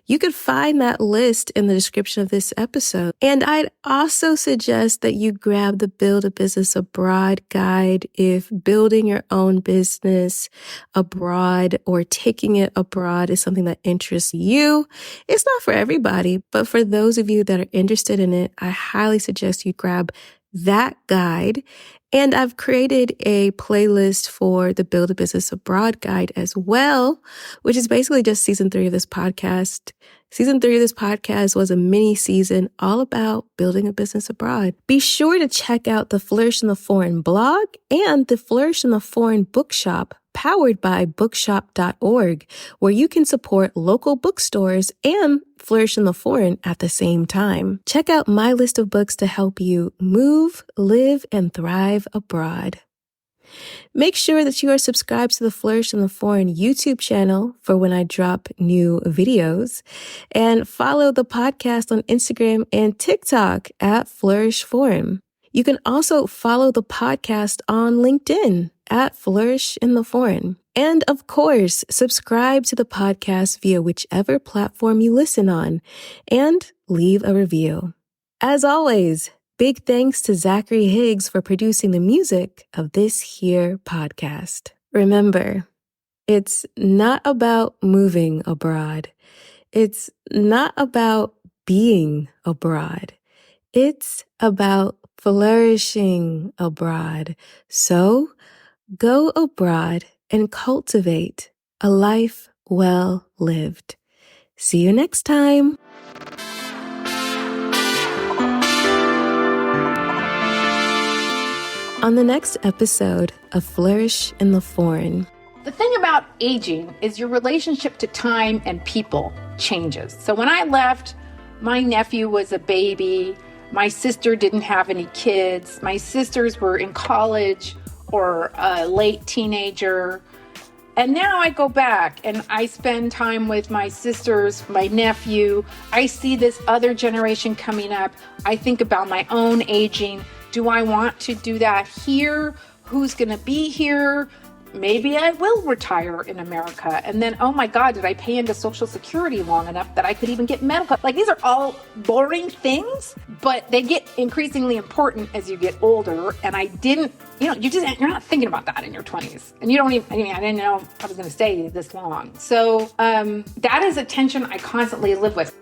You could find that list in the description of this episode. And I'd also suggest that you grab the Build a Business Abroad guide if building your own business abroad or taking it abroad is something that interests you. It's not for everybody, but for those of you that are interested in it, I highly suggest you grab that guide. And I've created a playlist for the Build a Business Abroad guide as well, which is basically just season 3 of this podcast. Season 3 of this podcast was a mini season all about building a business abroad. Be sure to check out the Flourish in the Foreign blog and the Flourish in the Foreign bookshop, powered by bookshop.org, where you can support local bookstores and Flourish in the Foreign at the same time. Check out my list of books to help you move, live, and thrive abroad. Make sure that you are subscribed to the Flourish in the Foreign YouTube channel for when I drop new videos, and follow the podcast on Instagram and TikTok at Flourish Foreign. You can also follow the podcast on LinkedIn at Flourish in the Foreign. And of course, subscribe to the podcast via whichever platform you listen on and leave a review. As always, big thanks to Zachary Higgs for producing the music of this here podcast. Remember, it's not about moving abroad. It's not about being abroad. It's about flourishing abroad. So go abroad and cultivate a life well lived. See you next time. On the next episode of Flourish in the Foreign. The thing about aging is your relationship to time and people changes. So when I left, my nephew was a baby. My sister didn't have any kids. My sisters were in college or a late teenager. And now I go back and I spend time with my sisters, my nephew. I see this other generation coming up. I think about my own aging. Do I want to do that here? Who's going to be here? Maybe I will retire in America. And then, oh my God, did I pay into Social Security long enough that I could even get medical? Like, these are all boring things, but they get increasingly important as you get older. And I didn't, you're not thinking about that in your 20s. And you don't even, I didn't know I was going to stay this long. So that is a tension I constantly live with.